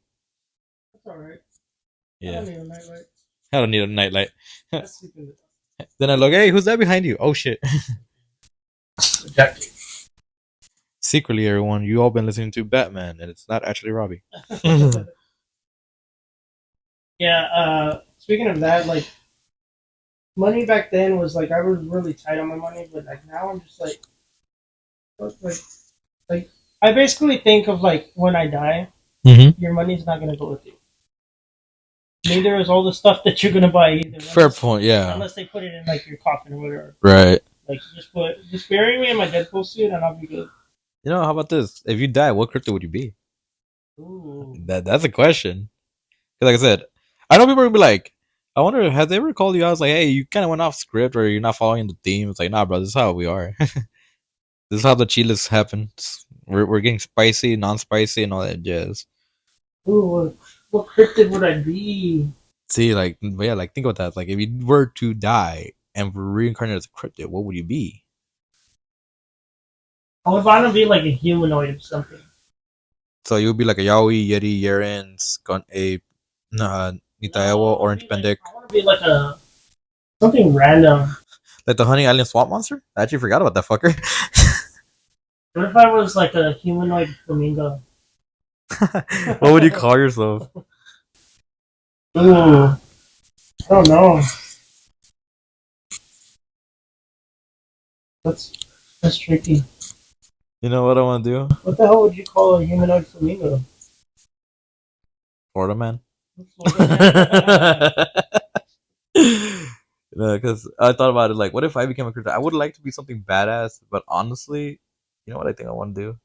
That's all right. I Yeah, don't need a nightlight. I don't need a nightlight. I sleep in the Then I look, hey, who's that behind you? Oh shit. dark. Secretly, everyone, you all been listening to Batman, and it's not actually Robbie. Yeah. Speaking of that, like money back then was like I was really tight on my money, but like now I'm just like, like I basically think of like when I die, your money's not gonna go with you. Neither is all the stuff that you're gonna buy either. Fair point, yeah. Unless they put it in like your coffin or whatever. Right. Like just bury me in my Deadpool suit and I'll be good. You know, how about this? If you die, what cryptid would you be? Ooh. That's a question. 'Cause like I said, I know people will be like, I wonder, have they ever called you out? It's like, hey, you kind of went off script, or you're not following the theme. It's like, nah, bro, this is how we are. This is how the chiles happen. We're getting spicy, non-spicy, and all that jazz. Ooh, what cryptid would I be? See, like, but yeah, like think about that. Like, if you were to die and were reincarnated as a cryptid, what would you be? I would want to be like a humanoid or something. So you would be like a Yaoi, Yeti, Yeren, Skun Ape, Nitaewo, Orange Bendic. I want to be like a something random. Like the honey alien swamp monster? I actually forgot about that fucker. What if I was like a humanoid flamingo? What would you call yourself? Ooh, I don't know. That's tricky. You know what I want to do? What the hell would you call a humanoid flamingo? Florida man. Florida Because I thought about it, like, what if I became a cryptid? I would like to be something badass, but honestly, you know what I think I want to do?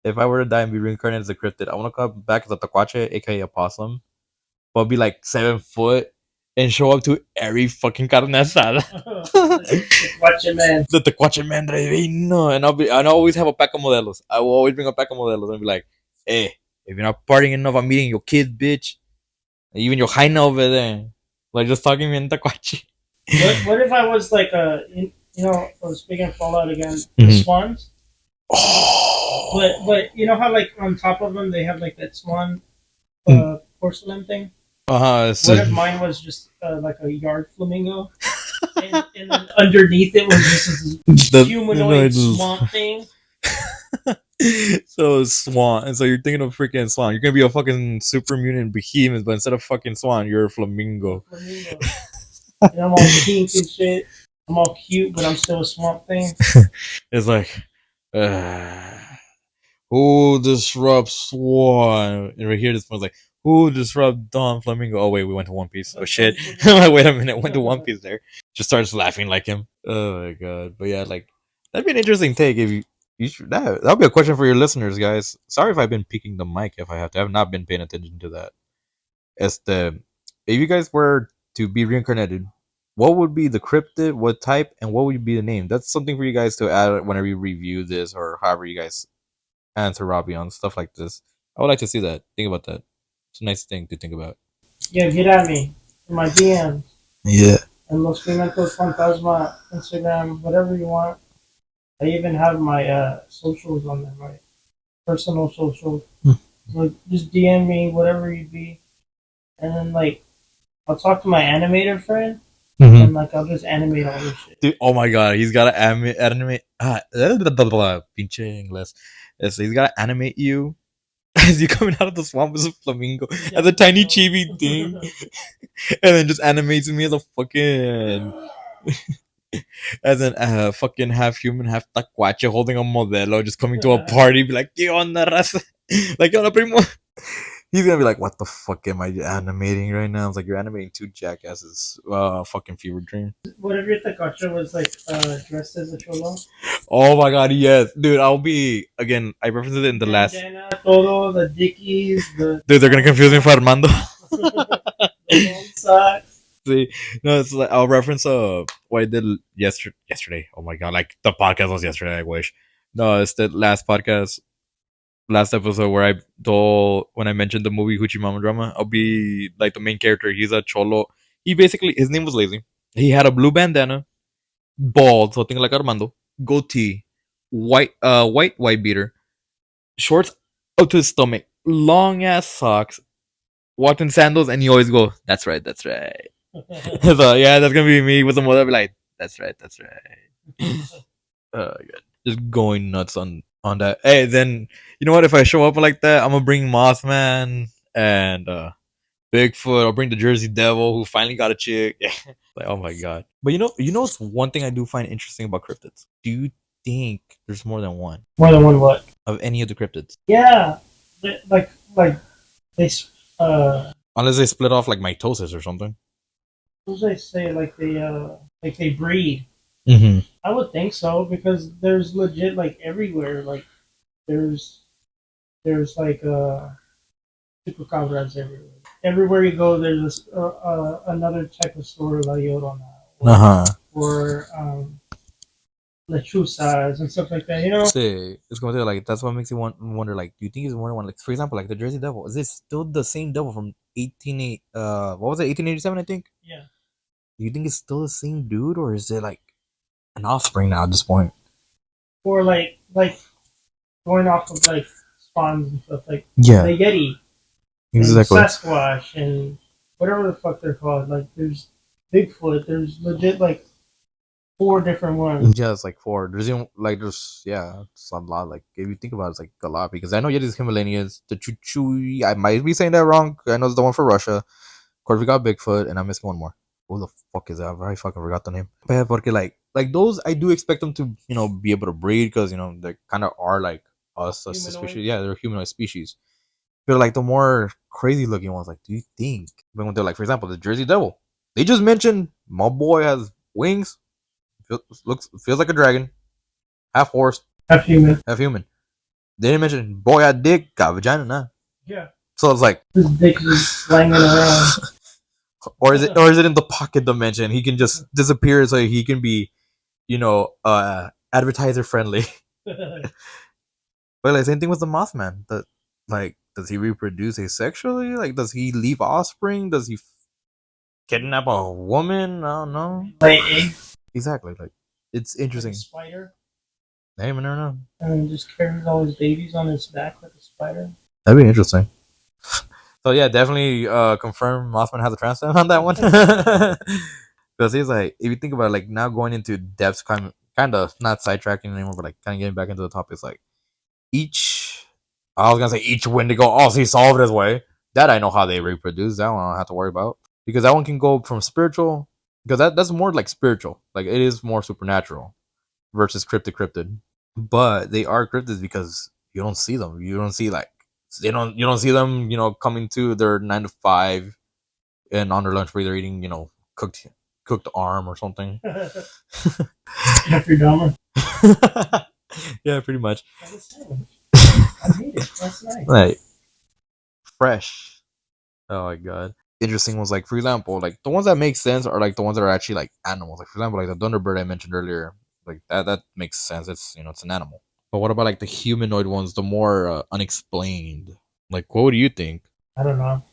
If I were to die and be reincarnated as a cryptid, I want to come back as a taquache, aka a possum, but be like 7 foot and show up to every fucking carne asada. Watch it, man. The taquache man revino, and I'll always have a pack of modelos. I will always bring a pack of modelos and be like, hey, if you're not partying enough, I'm meeting your kids, bitch. Even your hyena over there, like just talking me in taquache. What if I was like speaking of Fallout again, the swans? Oh. But you know how like on top of them they have like that swan porcelain thing? So what if mine was just like a yard flamingo? and then underneath it was just this humanoid swamp thing. So swan, and so you're thinking of freaking swan. You're gonna be a fucking super mutant behemoth, but instead of fucking swan, you're a flamingo. And I'm all pink and shit. I'm all cute, but I'm still a swamp thing. It's like, who disrupts swan? And right here, this one's like, who disrupt Don Flamingo? Oh wait, we went to One Piece. Oh shit! Wait a minute, went to One Piece there. Just starts laughing like him. Oh my god! But yeah, like that'd be an interesting take if you should, that'll be a question for your listeners, guys. Sorry if I've been peeking the mic if I have to. I've not been paying attention to that. If you guys were to be reincarnated, what would be the cryptid, what type, and what would be the name? That's something for you guys to add whenever you review this or however you guys answer Robbie on stuff like this. I would like to see that. Think about that. It's a nice thing to think about. Yeah, get at me in my DMs. Yeah. And Los Pimentos Fantasma, Instagram, whatever you want. I even have my socials on there, my personal socials. So just DM me, whatever you be. And then, like, I'll talk to my animator friend. And, like, I'll just animate all this shit. Dude, oh my god, he's got to animate. Pinche inglés. So he's got to animate you as you coming out of the swamp as a flamingo, as a tiny chibi thing. And then just animates me as a fucking As in fucking half human, half tacuache holding a modelo, just coming to a party, be like, "¿Qué onda, raza?" Like, "Hola, primo." He's gonna be like, "What the fuck am I animating right now?" I was like, "You're animating two jackasses, fucking fever dream." What if your Takacha was like dressed as a cholo? Oh my god, yes, dude. I'll be again. I referenced it in the last. Bandana, todo, the dickies, the Dude, they're gonna confuse me for Armando. the long socks. See, no, it's like I'll reference what I did yesterday. Yesterday, oh my god, like the podcast was yesterday. I wish. No, it's the last podcast, last episode where I told when I mentioned the movie Hoochie Mama Drama. I'll be like the main character. He's a cholo. He basically his name was Lazy. He had a blue bandana, bald, something like Armando, goatee, white beater, shorts up to his stomach, long ass socks, walked in sandals, and you always go, "That's right, that's right." So yeah, that's gonna be me with the mother. Be like, "That's right, that's right." God. Just going nuts on that. Hey, then you know what? If I show up like that, I'm gonna bring Mothman and Bigfoot. I'll bring the Jersey Devil who finally got a chick. Like, oh my god. But what's one thing I do find interesting about cryptids? Do you think there's more than one More than one what? of any of the cryptids? Yeah, like they Unless they split off like mitosis or something. what was I say? Like they breed. Mm-hmm. I would think so because there's legit like everywhere. Like there's like chupacabras everywhere. Everywhere you go, there's another type of store La Llorona Uh-huh. or lechuzas and stuff like that. You know, See, it's going to like that's what makes you wonder. Like, do you think it's more than one? Like, for example, like the Jersey Devil. Is this still the same devil from 1887? I think. yeah. Do you think it's still the same dude, or is it like an offspring now at this point? Or like going off of like spawns and stuff like Yeah, the Yeti exactly. and Sasquatch and whatever the fuck they're called. Like there's Bigfoot. There's legit like 4 different ones. Yeah, it's like four. There's even like it's a lot. Like if you think about it, it's like a lot because I know Yeti's Himalayas, the Chuchui. I might be saying that wrong. I know it's the one for Russia. Of course, we got Bigfoot, and I'm missing one more. Who the fuck is that? I fucking forgot the name. But yeah, porque like those, I do expect them to be able to breed because they kind of are like us as a species. Yeah, they're humanoid species. But like the more crazy looking ones, like do you think when they're like, for example, the Jersey Devil? They just mentioned my boy has wings. Feels like a dragon, half horse, Half human. half human. They didn't mention boy had dick, got vagina, nah. Yeah. So it's like, His dick is slanging around. or is it in the pocket dimension? He can just disappear so he can be, advertiser friendly. But like same thing with the Mothman. That like, does he reproduce asexually? Like, does he leave offspring? Does he kidnap a woman? I don't know. Lay eggs. Exactly. Like, it's interesting. Like a spider. Hey, man, I don't know. And just carries all his babies on his back like a spider. That'd be interesting. So yeah, definitely confirm Mothman has a transplant on that one. Because he's like, if you think about it, like now going into depths, kind of not sidetracking anymore, but like kind of getting back into the topics. Like I was gonna say each Wendigo. Oh, so he solved his way. That I know how they reproduce. That one I don't have to worry about because that one can go from spiritual. Because that's more like spiritual. Like it is more supernatural versus cryptid. But they are cryptids because you don't see them. You don't see like you don't see them, coming to their 9 to 5 and on their lunch break they're eating, cooked arm or something. Jeffrey Dahmer. Yeah, pretty much. I made it. That's nice. Like fresh. Oh my god. Interesting ones, like for example, like the ones that make sense are like the ones that are actually like animals. Like for example, like the Thunderbird I mentioned earlier. Like that makes sense. It's it's an animal. But what about like the humanoid ones, the more unexplained? Like what do you think? I don't know.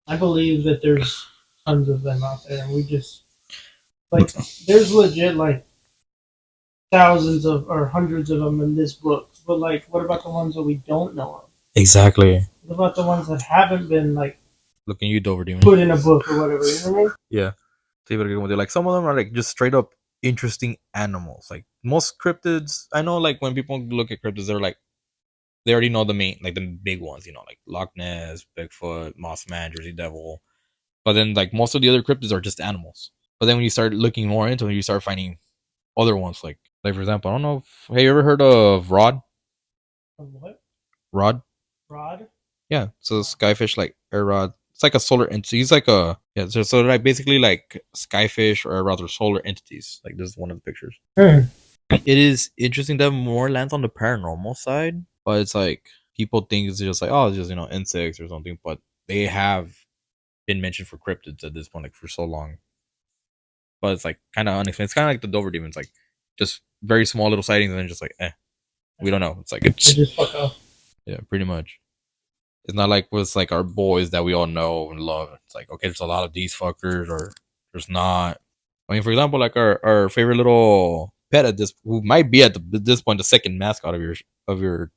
I believe that there's tons of them out there, and we just like there's legit like thousands of or hundreds of them in this book. But like, what about the ones that we don't know of? Exactly. What about the ones that haven't been like Looking you Dover demon. put in a book or whatever? You know what I mean? Yeah. They're like some of them are like just straight up interesting animals. Like most cryptids, I know like when people look at cryptids, they're like they already know the main like the big ones, like Loch Ness, Bigfoot, Mothman, Jersey Devil. But then like most of the other cryptids are just animals. But then when you start looking more into it, you start finding other ones. Like for example, I don't know. Have you ever heard of rod? What? Rod? Rod? Yeah. So skyfish, like air rod. It's like a solar entity. He's like a yeah. So like basically like skyfish or rather solar entities. Like this is one of the pictures. Hmm. It is interesting that more lands on the paranormal side, but it's like people think it's just like oh, it's just insects or something, but they have been mentioned for cryptids at this point, like for so long. But it's like kind of unexplained. It's kind of like the Dover demons, like just very small little sightings, and then just like we don't know. It's like I it's just fuck off. yeah, pretty much. It's not like with like our boys that we all know and love. It's like okay, there's a lot of these fuckers, or there's not. I mean, for example, like our favorite little pet at this, who might be at this point the second mascot of your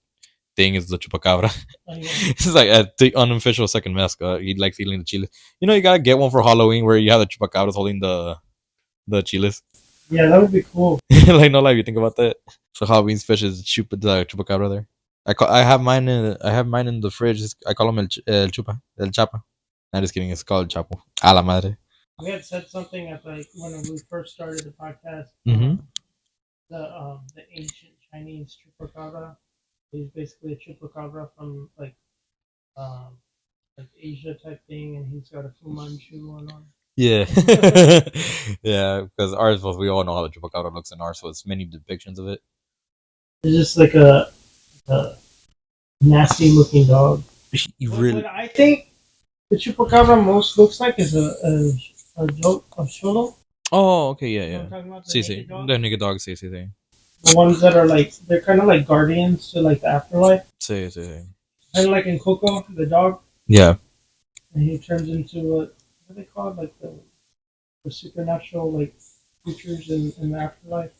thing is the chupacabra. It's like the unofficial second mascot. He likes eating the chiles. You gotta get one for Halloween where you have the chupacabras holding the chiles. Yeah, that would be cool. Like no lie, you think about that. So Halloween special is the chupacabra there. I have mine in the fridge. I call him el chupa, el chapa. I'm just kidding. It's called chapo. A la madre. We had said something at like when we first started the podcast. Mm-hmm. The ancient Chinese chupacabra. He's basically a chupacabra from like Asia type thing, and he's got a Fu Manchu on. Yeah, yeah. Because ours was we all know how the chupacabra looks in ours, so it's many depictions of it. It's just like a nasty looking dog. Really? What I think the chupacabra most looks like is a cholo. Oh, okay, yeah, You know yeah. what I'm talking about? See, see, the naked dog. See. The ones that are like they're kind of like guardians to like the afterlife. See. Kind of like in Coco, the dog. Yeah. And he turns into what are they called? Like the supernatural like creatures in the afterlife.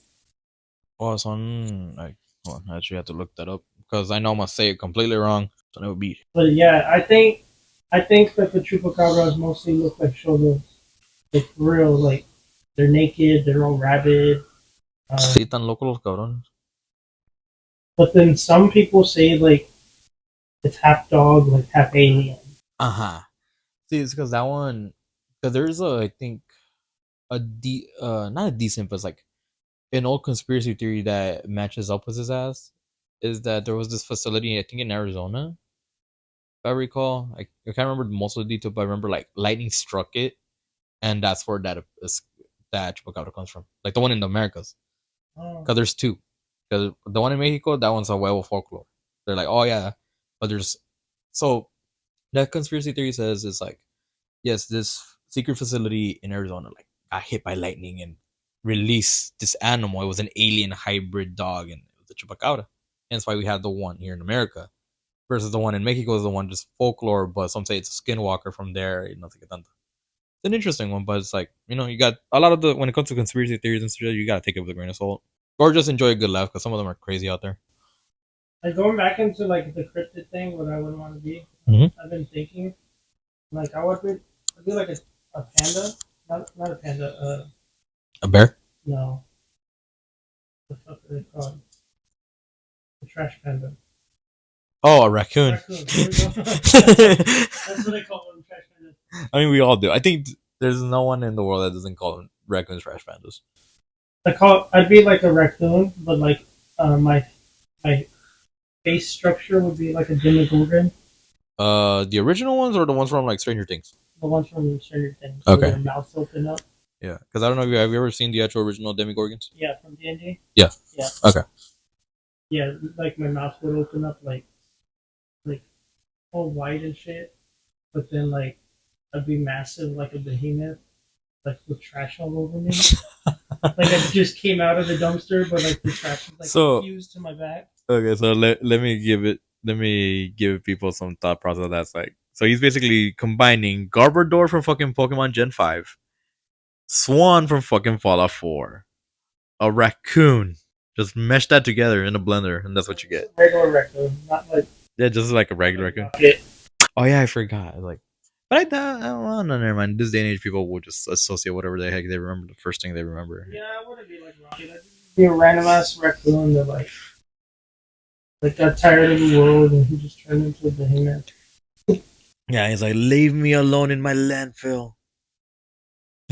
Oh, it's on. Like, hold on, I actually have to look that up because I know I'm gonna say it completely wrong. So it would be. But yeah, I think that the chupacabras mostly look like cholos, like real, like they're naked, they're all rabid. Sí, tan locos los cabrones. But then some people say like it's half dog, like half alien. See, it's because that one, because there's I think not a decent, but it's like an old conspiracy theory that matches up with his ass is that there was this facility, I think in Arizona, if I recall. I can't remember most of the detail, but I remember like lightning struck it, and that's where that chupacabra comes from, like the one in the Americas. Because there's two. Because the one in Mexico, that one's a werewolf folklore. They're like, oh yeah, but there's so that conspiracy theory says it's like yes, this secret facility in Arizona like got hit by lightning and released this animal. It was an alien hybrid dog, and it was a chupacabra. Hence why we had the one here in America versus the one in Mexico is the one just folklore, but some say it's a skinwalker from there. It's an interesting one, but it's like you got a lot of the when it comes to conspiracy theories and stuff, you gotta take it with a grain of salt or just enjoy a good laugh because some of them are crazy out there. Like going back into like the cryptid thing, what I would want to be. Mm-hmm. I've been thinking, like I'd be like a panda, not a panda. A bear? No, what the fuck are they called? A trash panda. Oh, a raccoon. Raccoon. There we go. That's what they call them, trash pandas. I mean, we all do. I think there's no one in the world that doesn't call them raccoons trash pandas. I'd be like a raccoon, but like my face structure would be like a demogorgon. The original ones or the ones from like Stranger Things? The ones from Stranger Things. Okay. Their mouths open up. Yeah, because I don't know if have you ever seen the actual original Demogorgons? Yeah, from D&D. Yeah. Yeah. Okay. Yeah, like my mouth would open up like all wide and shit, but then like I'd be massive like a behemoth, like with trash all over me. Like I just came out of the dumpster, but like the trash was like fused to my back. Okay, so let me give people some thought process. That's like so he's basically combining Garbodor from fucking Pokemon Gen 5, Swan from fucking Fallout 4, a raccoon. Just mesh that together in a blender, and that's what you get. Regular raccoon, not like just like a regular raccoon. Oh yeah, I forgot. Like, but I don't. No, never mind. This day and age, people will just associate whatever the heck they remember. The first thing they remember. Yeah, I wouldn't be like Rocket. I'd be a random ass raccoon that like got tired of the world and he just turned into a behemoth. Yeah, he's like, leave me alone in my landfill.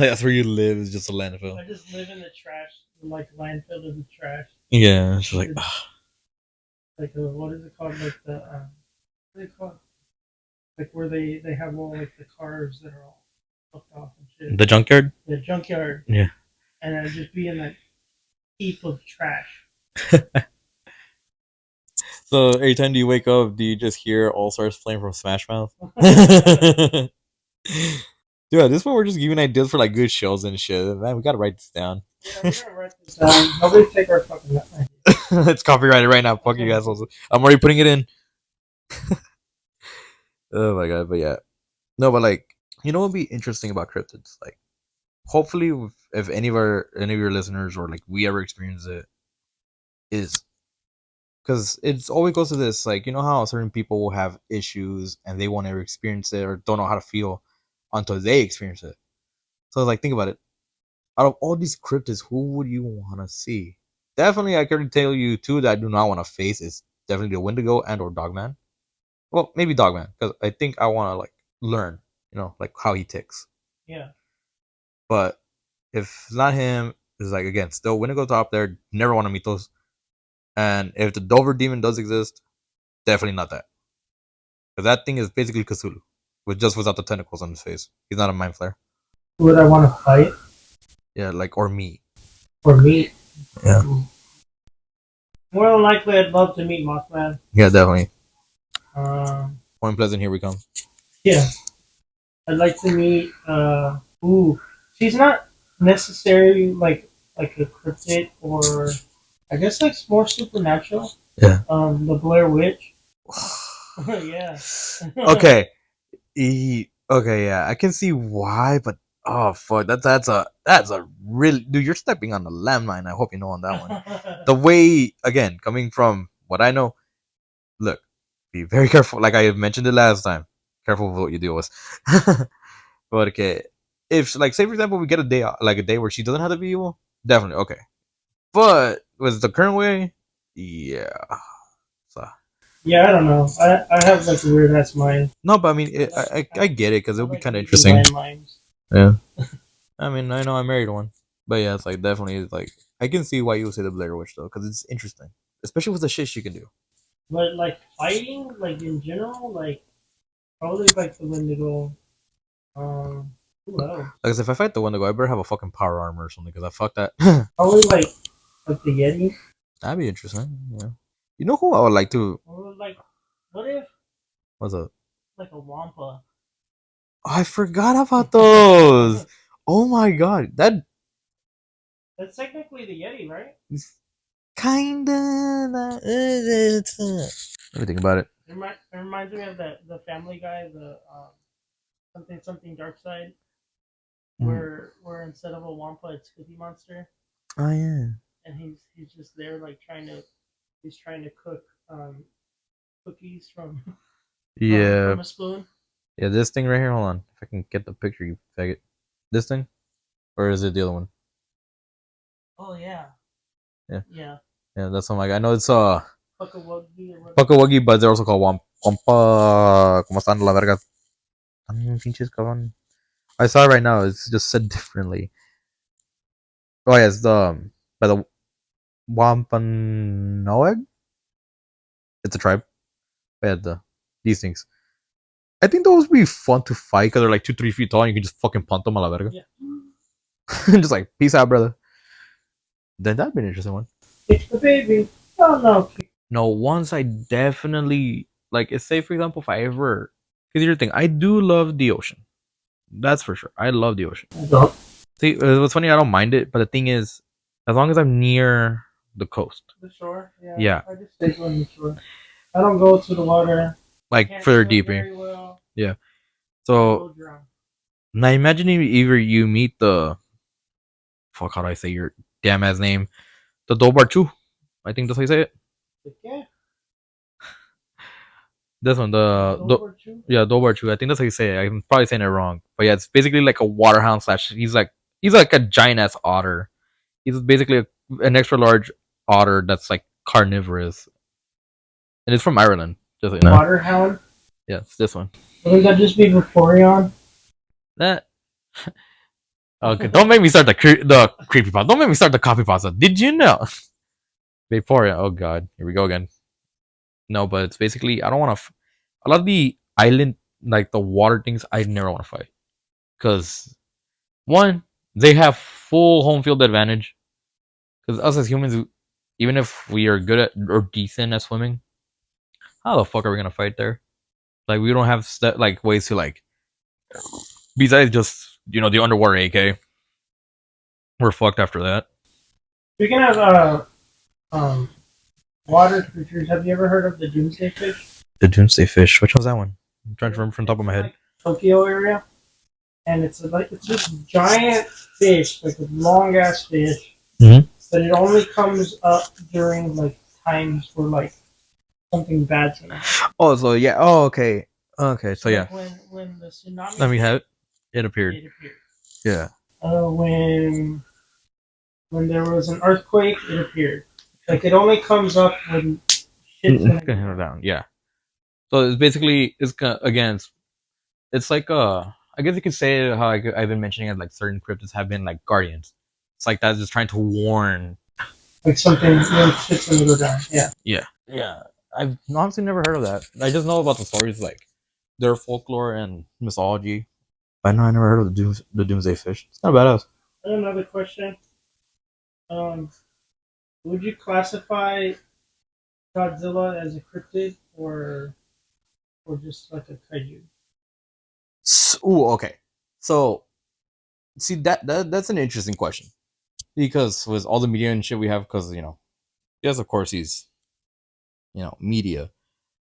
That's where you live. Is just a landfill. I just live in the trash, like landfill in the trash. Yeah, it's just like Like what is it called? Like the what is it called? Like where they have all like the cars that are all fucked off and shit. the junkyard. The junkyard. Yeah. And I'd just be in that heap of trash. So every time you wake up, do you just hear All Stars playing from Smash Mouth? Dude, at this point we're just giving ideas for like good shows and shit. Man, we gotta write this down. Yeah, we gotta write this down. Nobody take our fucking idea. It's copyrighted right now. Fuck you guys. Also. I'm already putting it in. Oh my god, but yeah. No, but like, you know what would be interesting about cryptids? Like, hopefully, if any of your listeners or like we ever experience it, is because it's always goes to this. Like, you know how certain people will have issues and they won't ever experience it or don't know how to feel until they experience it. So like, think about it. Out of all these cryptids, who would you want to see? Definitely, I can tell you two that I do not want to face is definitely the Wendigo and or Dogman. Well, maybe Dogman because I think I want to like learn, like how he ticks. Yeah. But if not him, it's like again, still Wendigo top there. Never want to meet those. And if the Dover demon does exist, definitely not that. Because that thing is basically Cthulhu, without the tentacles on his face. He's not a mind flare. Would I want to fight? Yeah, like or meat. Or meet? Yeah. More than likely, I'd love to meet Mothman. Yeah, definitely. Point Pleasant, here we come. Yeah. I'd like to meet. She's not necessarily like a cryptid or I guess like more supernatural. Yeah. The Blair Witch. Yeah. Okay. Okay, yeah, I can see why, but oh fuck, that's a really dude. You're stepping on the landmine. I hope you know on that one. The way again, coming from what I know, look, be very careful. Like I mentioned it last time, careful with what you deal with. But okay, if like say for example we get a day like a day where she doesn't have to be evil, definitely okay. But with the current way, yeah. So. Yeah, I don't know. I have like a weird ass mind. No, but I mean, I get it because it'll be kind of interesting. Yeah. I mean, I know I married one, but yeah, it's like definitely like I can see why you would say the Blair Witch though, because it's interesting, especially with the shit she can do. But like fighting, like in general, like probably like the Wendigo. Who else? Like, if I fight the Wendigo, I better have a fucking power armor or something, because I fuck that. Probably like the Yeti. That'd be interesting. Yeah. You know who I would like to? Or like, what if? What's up? Like a Wampa. Oh, I forgot about those. Oh my god, that's technically the Yeti, right? Kinda. Let me think about it. It reminds me of the Family Guy, the something Dark Side, where instead of a Wampa, it's Cookie Monster. Oh yeah. And he's just there like trying to cook cookies from from a spoon. Yeah, this thing right here. Hold on, if I can get the picture, you faggot. This thing, or is it the other one? Oh yeah. Yeah. Yeah. Yeah, that's one. Like I know it's Puckawuggy, but they're also called Wampa. ¿Cómo están la verga? Pinches cabrón. I saw it right now. It's just said differently. Oh yeah, it's by the Wampanoag. It's a tribe. Yeah, these things. I think those would be fun to fight because they're like 2-3 feet tall and you can just fucking punt them a la verga. Yeah. Just like, peace out, brother. Then that'd be an interesting one. It's the baby. Oh no. No, once I definitely like say for example if I ever because here's the thing, I do love the ocean. That's for sure. I love the ocean. See, what's funny, I don't mind it, but the thing is, as long as I'm near the coast. The shore? Yeah. I just stay on the shore. I don't go to the water. Like further deeper. Well. Yeah. So now imagine either you meet the fuck, how do I say your damn ass name? The Dobarchu. I think that's how you say it. Yeah. This one, Dobarchu. I think that's how you say it. I'm probably saying it wrong, but yeah, it's basically like a waterhound / he's like a giant ass otter. He's basically an extra large otter that's like carnivorous, and it's from Ireland. Just like, Waterhound. Yeah, it's this one. Wouldn't that just be Vaporeon? That Okay, don't make me start the creepy pasta. Don't make me start the copy pasta. Did you know? Victoria. Oh god, here we go again. No, but it's basically I don't want to. A lot of the island, like the water things, I never want to fight because one, they have full home field advantage. Because us as humans, even if we are good at or decent at swimming, how the fuck are we gonna fight there? Like we don't have like ways to like besides just the underwater AK. We're fucked after that. Speaking of um, water creatures, have you ever heard of the doomsday fish? The doomsday fish. Which one's that one? I'm trying to remember from the top of my head. Like Tokyo area, and it's this giant fish, like a long ass fish, but it only comes up during like times where like something bad's gonna happen. Oh, so yeah. Oh, okay. Okay, so yeah. When the tsunami Let me have it. It appeared. it appeared. Yeah. When there was an earthquake, it appeared. Like it only comes up when shit's gonna Handle down. Yeah. So it's basically again. It's like I guess you could say how I've been mentioning it. Like certain cryptids have been like guardians. It's like that, just trying to warn. like something when shit's gonna go down. Yeah. Yeah. Yeah. I've honestly never heard of that. I just know about the stories, like their folklore and mythology. I know I never heard of the doomsday fish. It's kind of badass. Another question. Would you classify Godzilla as a cryptid or just like a kaiju? Ooh, okay. So, see that's an interesting question because with all the media and shit we have, because yes, of course he's media,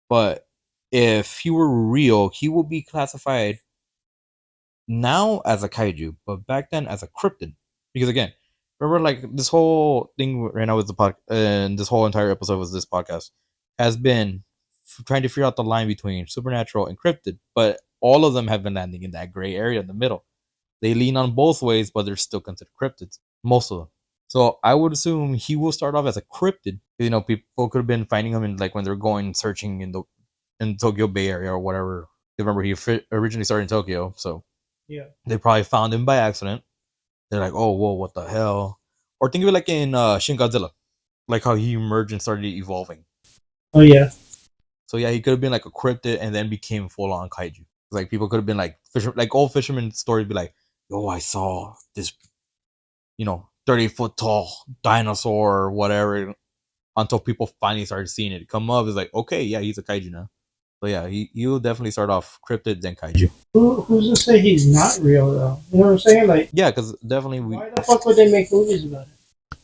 but if he were real, he would be classified now as a kaiju, but back then as a cryptid. Because again, remember, like this whole thing right now with the pod, and this whole entire episode was this podcast has been trying to figure out the line between supernatural and cryptid, but all of them have been landing in that gray area in the middle. They lean on both ways, but they're still considered cryptids, most of them. So I would assume he will start off as a cryptid. People could have been finding him in like when they're going searching in Tokyo Bay Area or whatever. Remember, he originally started in Tokyo, so Yeah. they probably found him by accident. They're like, oh, whoa, what the hell? Or think of it like in Shin Godzilla, like how he emerged and started evolving. Oh yeah. So yeah, he could have been like a cryptid and then became full on kaiju. Like people could have been like like old fisherman stories, be like, "Yo, I saw this, 30-foot tall dinosaur or whatever." Until people finally started seeing it come up, it's like, okay, yeah, he's a kaiju now. So yeah, he will definitely start off cryptid then kaiju. Who's to say he's not real though? You know what I'm saying? Like, yeah, because definitely why the fuck would they make movies about it?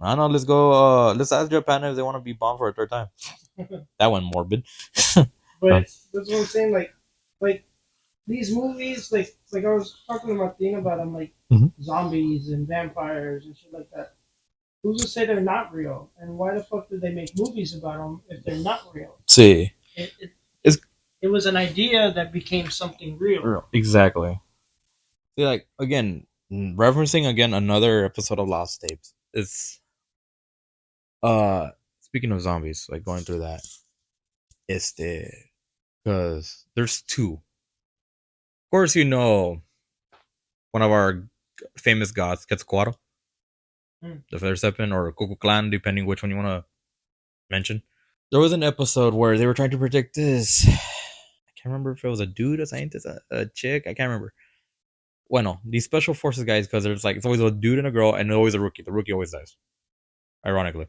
I don't know. Let's go. Let's ask Japan if they want to be bombed for a third time. That went morbid. But that's what I'm saying. Like these movies, like I was talking to Martin about them, like zombies and vampires and shit like that. Who's to say they're not real? And why the fuck did they make movies about them if they're not real? See, it was an idea that became something real. Exactly. See, like again, referencing again another episode of Lost Tapes. It's speaking of zombies, like going through that, it's because there's two. Of course, one of our famous gods, Quetzalcoatl, the Feather Serpent, or Clan, depending which one you want to mention. There was an episode where they were trying to predict this. I can't remember if it was a dude, a scientist, a chick. I can't remember. Well, no, these special forces guys, because there's like it's always a dude and a girl, and always a rookie. The rookie always dies, ironically.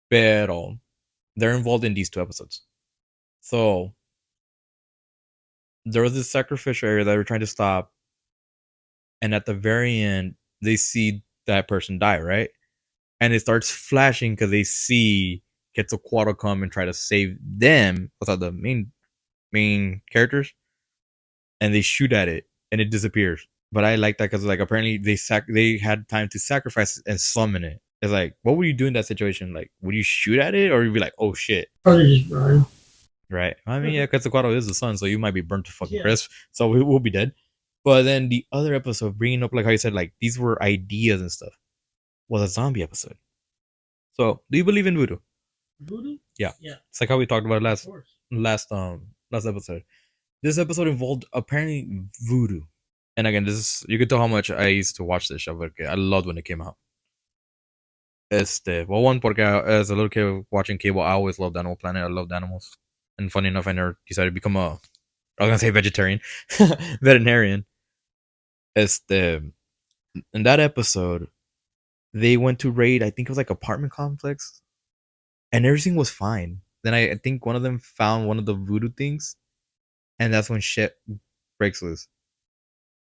Pero they're involved in these two episodes. So there was this sacrificial area that they were trying to stop, and at the very end, they see that person die, right? And it starts flashing because they see Quetzalcoatl come and try to save them without the main characters, and they shoot at it, and it disappears. But I like that because like apparently they had time to sacrifice it and summon it. It's like, what would you do in that situation? Like, would you shoot at it, or would you be like, oh shit? Probably just burn. Right. I mean, yeah, Quetzalcoatl is the sun, so you might be burnt to fucking crisp. So we'll be dead. But then the other episode, bringing up like how you said, like these were ideas and stuff, was a zombie episode. So, do you believe in voodoo? Voodoo? Yeah. It's like how we talked about it last episode. This episode involved apparently voodoo. And again, this is you could tell how much I used to watch this show, but I loved when it came out. Well, one porque as a little kid watching cable, I always loved Animal Planet. I loved animals, and funny enough, I never decided to become a. I was gonna say vegetarian, veterinarian. In that episode, they went to raid. I think it was like apartment complex, and everything was fine. Then I think one of them found one of the voodoo things, and that's when shit breaks loose.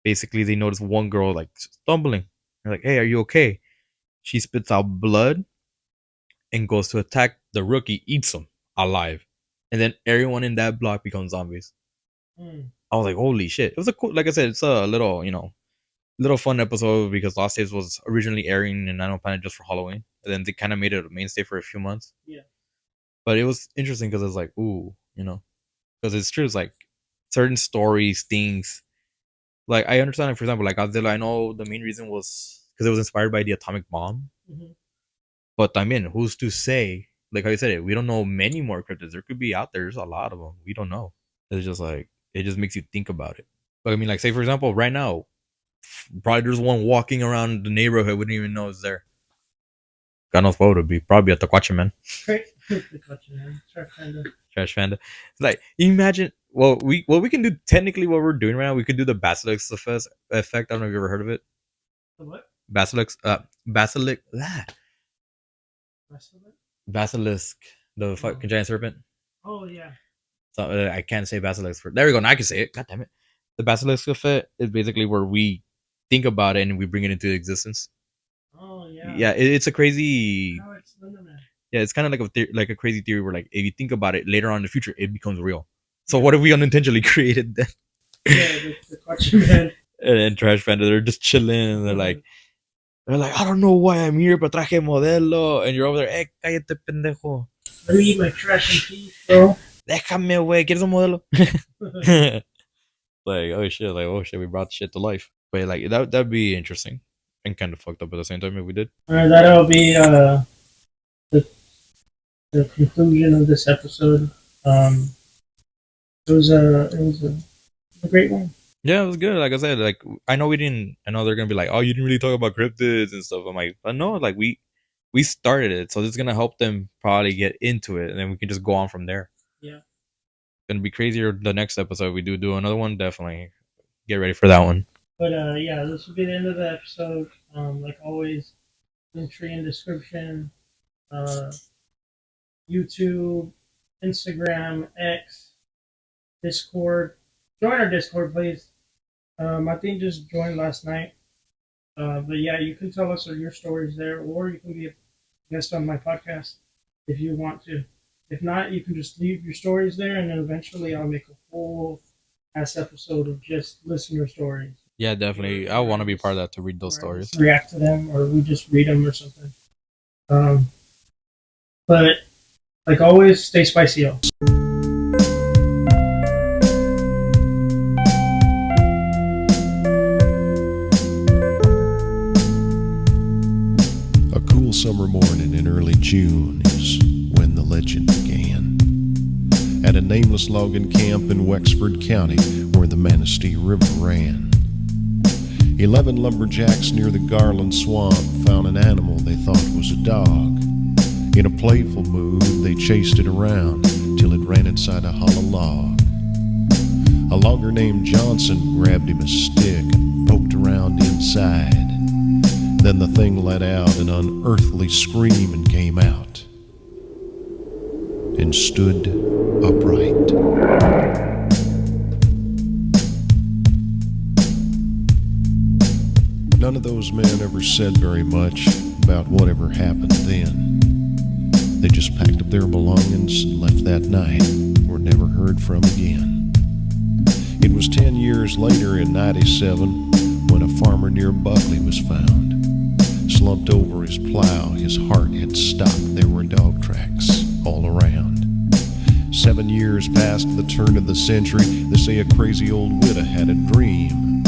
Basically, they notice one girl like stumbling. They're like, "Hey, are you okay?" She spits out blood and goes to attack the rookie, eats him alive, and then everyone in that block becomes zombies. Mm. I was like, "Holy shit!" It was a cool, like I said, it's a little, little fun episode because Lost Days was originally airing in Animal Planet just for Halloween, and then they kind of made it a mainstay for a few months. Yeah. But it was interesting because it's like, ooh, because it's true. It's like certain stories, things. Like I understand, like, for example, like Godzilla. I know the main reason was because it was inspired by the atomic bomb. Mm-hmm. But I mean, who's to say? Like how you said it, we don't know many more cryptids. There could be out there. There's a lot of them. We don't know. It's just like it just makes you think about it. But I mean, like say for example, right now, probably there's one walking around the neighborhood. We didn't even know it's there. God knows what it would be. Probably a Taquachi man. Great. Trash Trash panda. It's like imagine. Well, we can do technically what we're doing right now. We could do the basilisk effect. I don't know if you ever heard of it. The what? Basilisk. Basilisk. Basilisk. The fucking giant serpent. Oh yeah. So I can't say basilisk for. There we go. Now I can say it. God damn it. The basilisk effect is basically where we think about it and we bring it into existence. Oh yeah. Yeah, it's a crazy. Now it's Slenderman. Yeah, it's kind of like a crazy theory where like if you think about it later on in the future, it becomes real. So what if we unintentionally created that? Yeah, the Quachi man. And Trash Panda, they're just chilling and they're like, I don't know why I'm here, but traje modelo, and you're over there, cállate pendejo. Let me eat my trash in peace, bro. Déjame, güey, ¿quieres un modelo? Like, oh shit, we brought shit to life. But like that'd be interesting and kind of fucked up at the same time if we did. Alright, that'll be the conclusion of this episode. It was a great one. Yeah, it was good. Like I said, like I know they're gonna be like, oh, you didn't really talk about cryptids and stuff. I'm like, but no, like we started it, so this is gonna help them probably get into it, and then we can just go on from there. Yeah. It's gonna be crazier the next episode. We do another one, definitely get ready for that one. But yeah, this will be the end of the episode. Like always, link tree in description. YouTube, Instagram, X, Discord. Join our Discord, please. I think just joined last night. But yeah, you can tell us your stories there, or you can be a guest on my podcast if you want to. If not, you can just leave your stories there, and then eventually I'll make a full ass episode of just listener stories. Yeah, definitely. I want to be part of that to read those stories. React to them, or we just read them or something. But like always, stay spicy, y'all. A cool summer morning in early June is when the legend began. At a nameless logging camp in Wexford County where the Manistee River ran. 11 lumberjacks near the Garland Swamp found an animal they thought was a dog. In a playful mood, they chased it around till it ran inside a hollow log. A logger named Johnson grabbed him a stick and poked around inside. Then the thing let out an unearthly scream and came out and stood upright. None of those men ever said very much about whatever happened then. They just packed up their belongings and left that night, were never heard from again. It was 10 years later in '97 when a farmer near Buckley was found. Slumped over his plow, his heart had stopped. There were dog tracks all around. 7 years past the turn of the century, they say a crazy old widow had a dream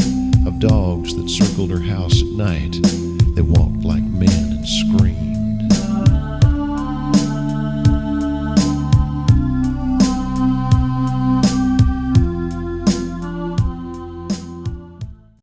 of dogs that circled her house at night. They walked like men and screamed.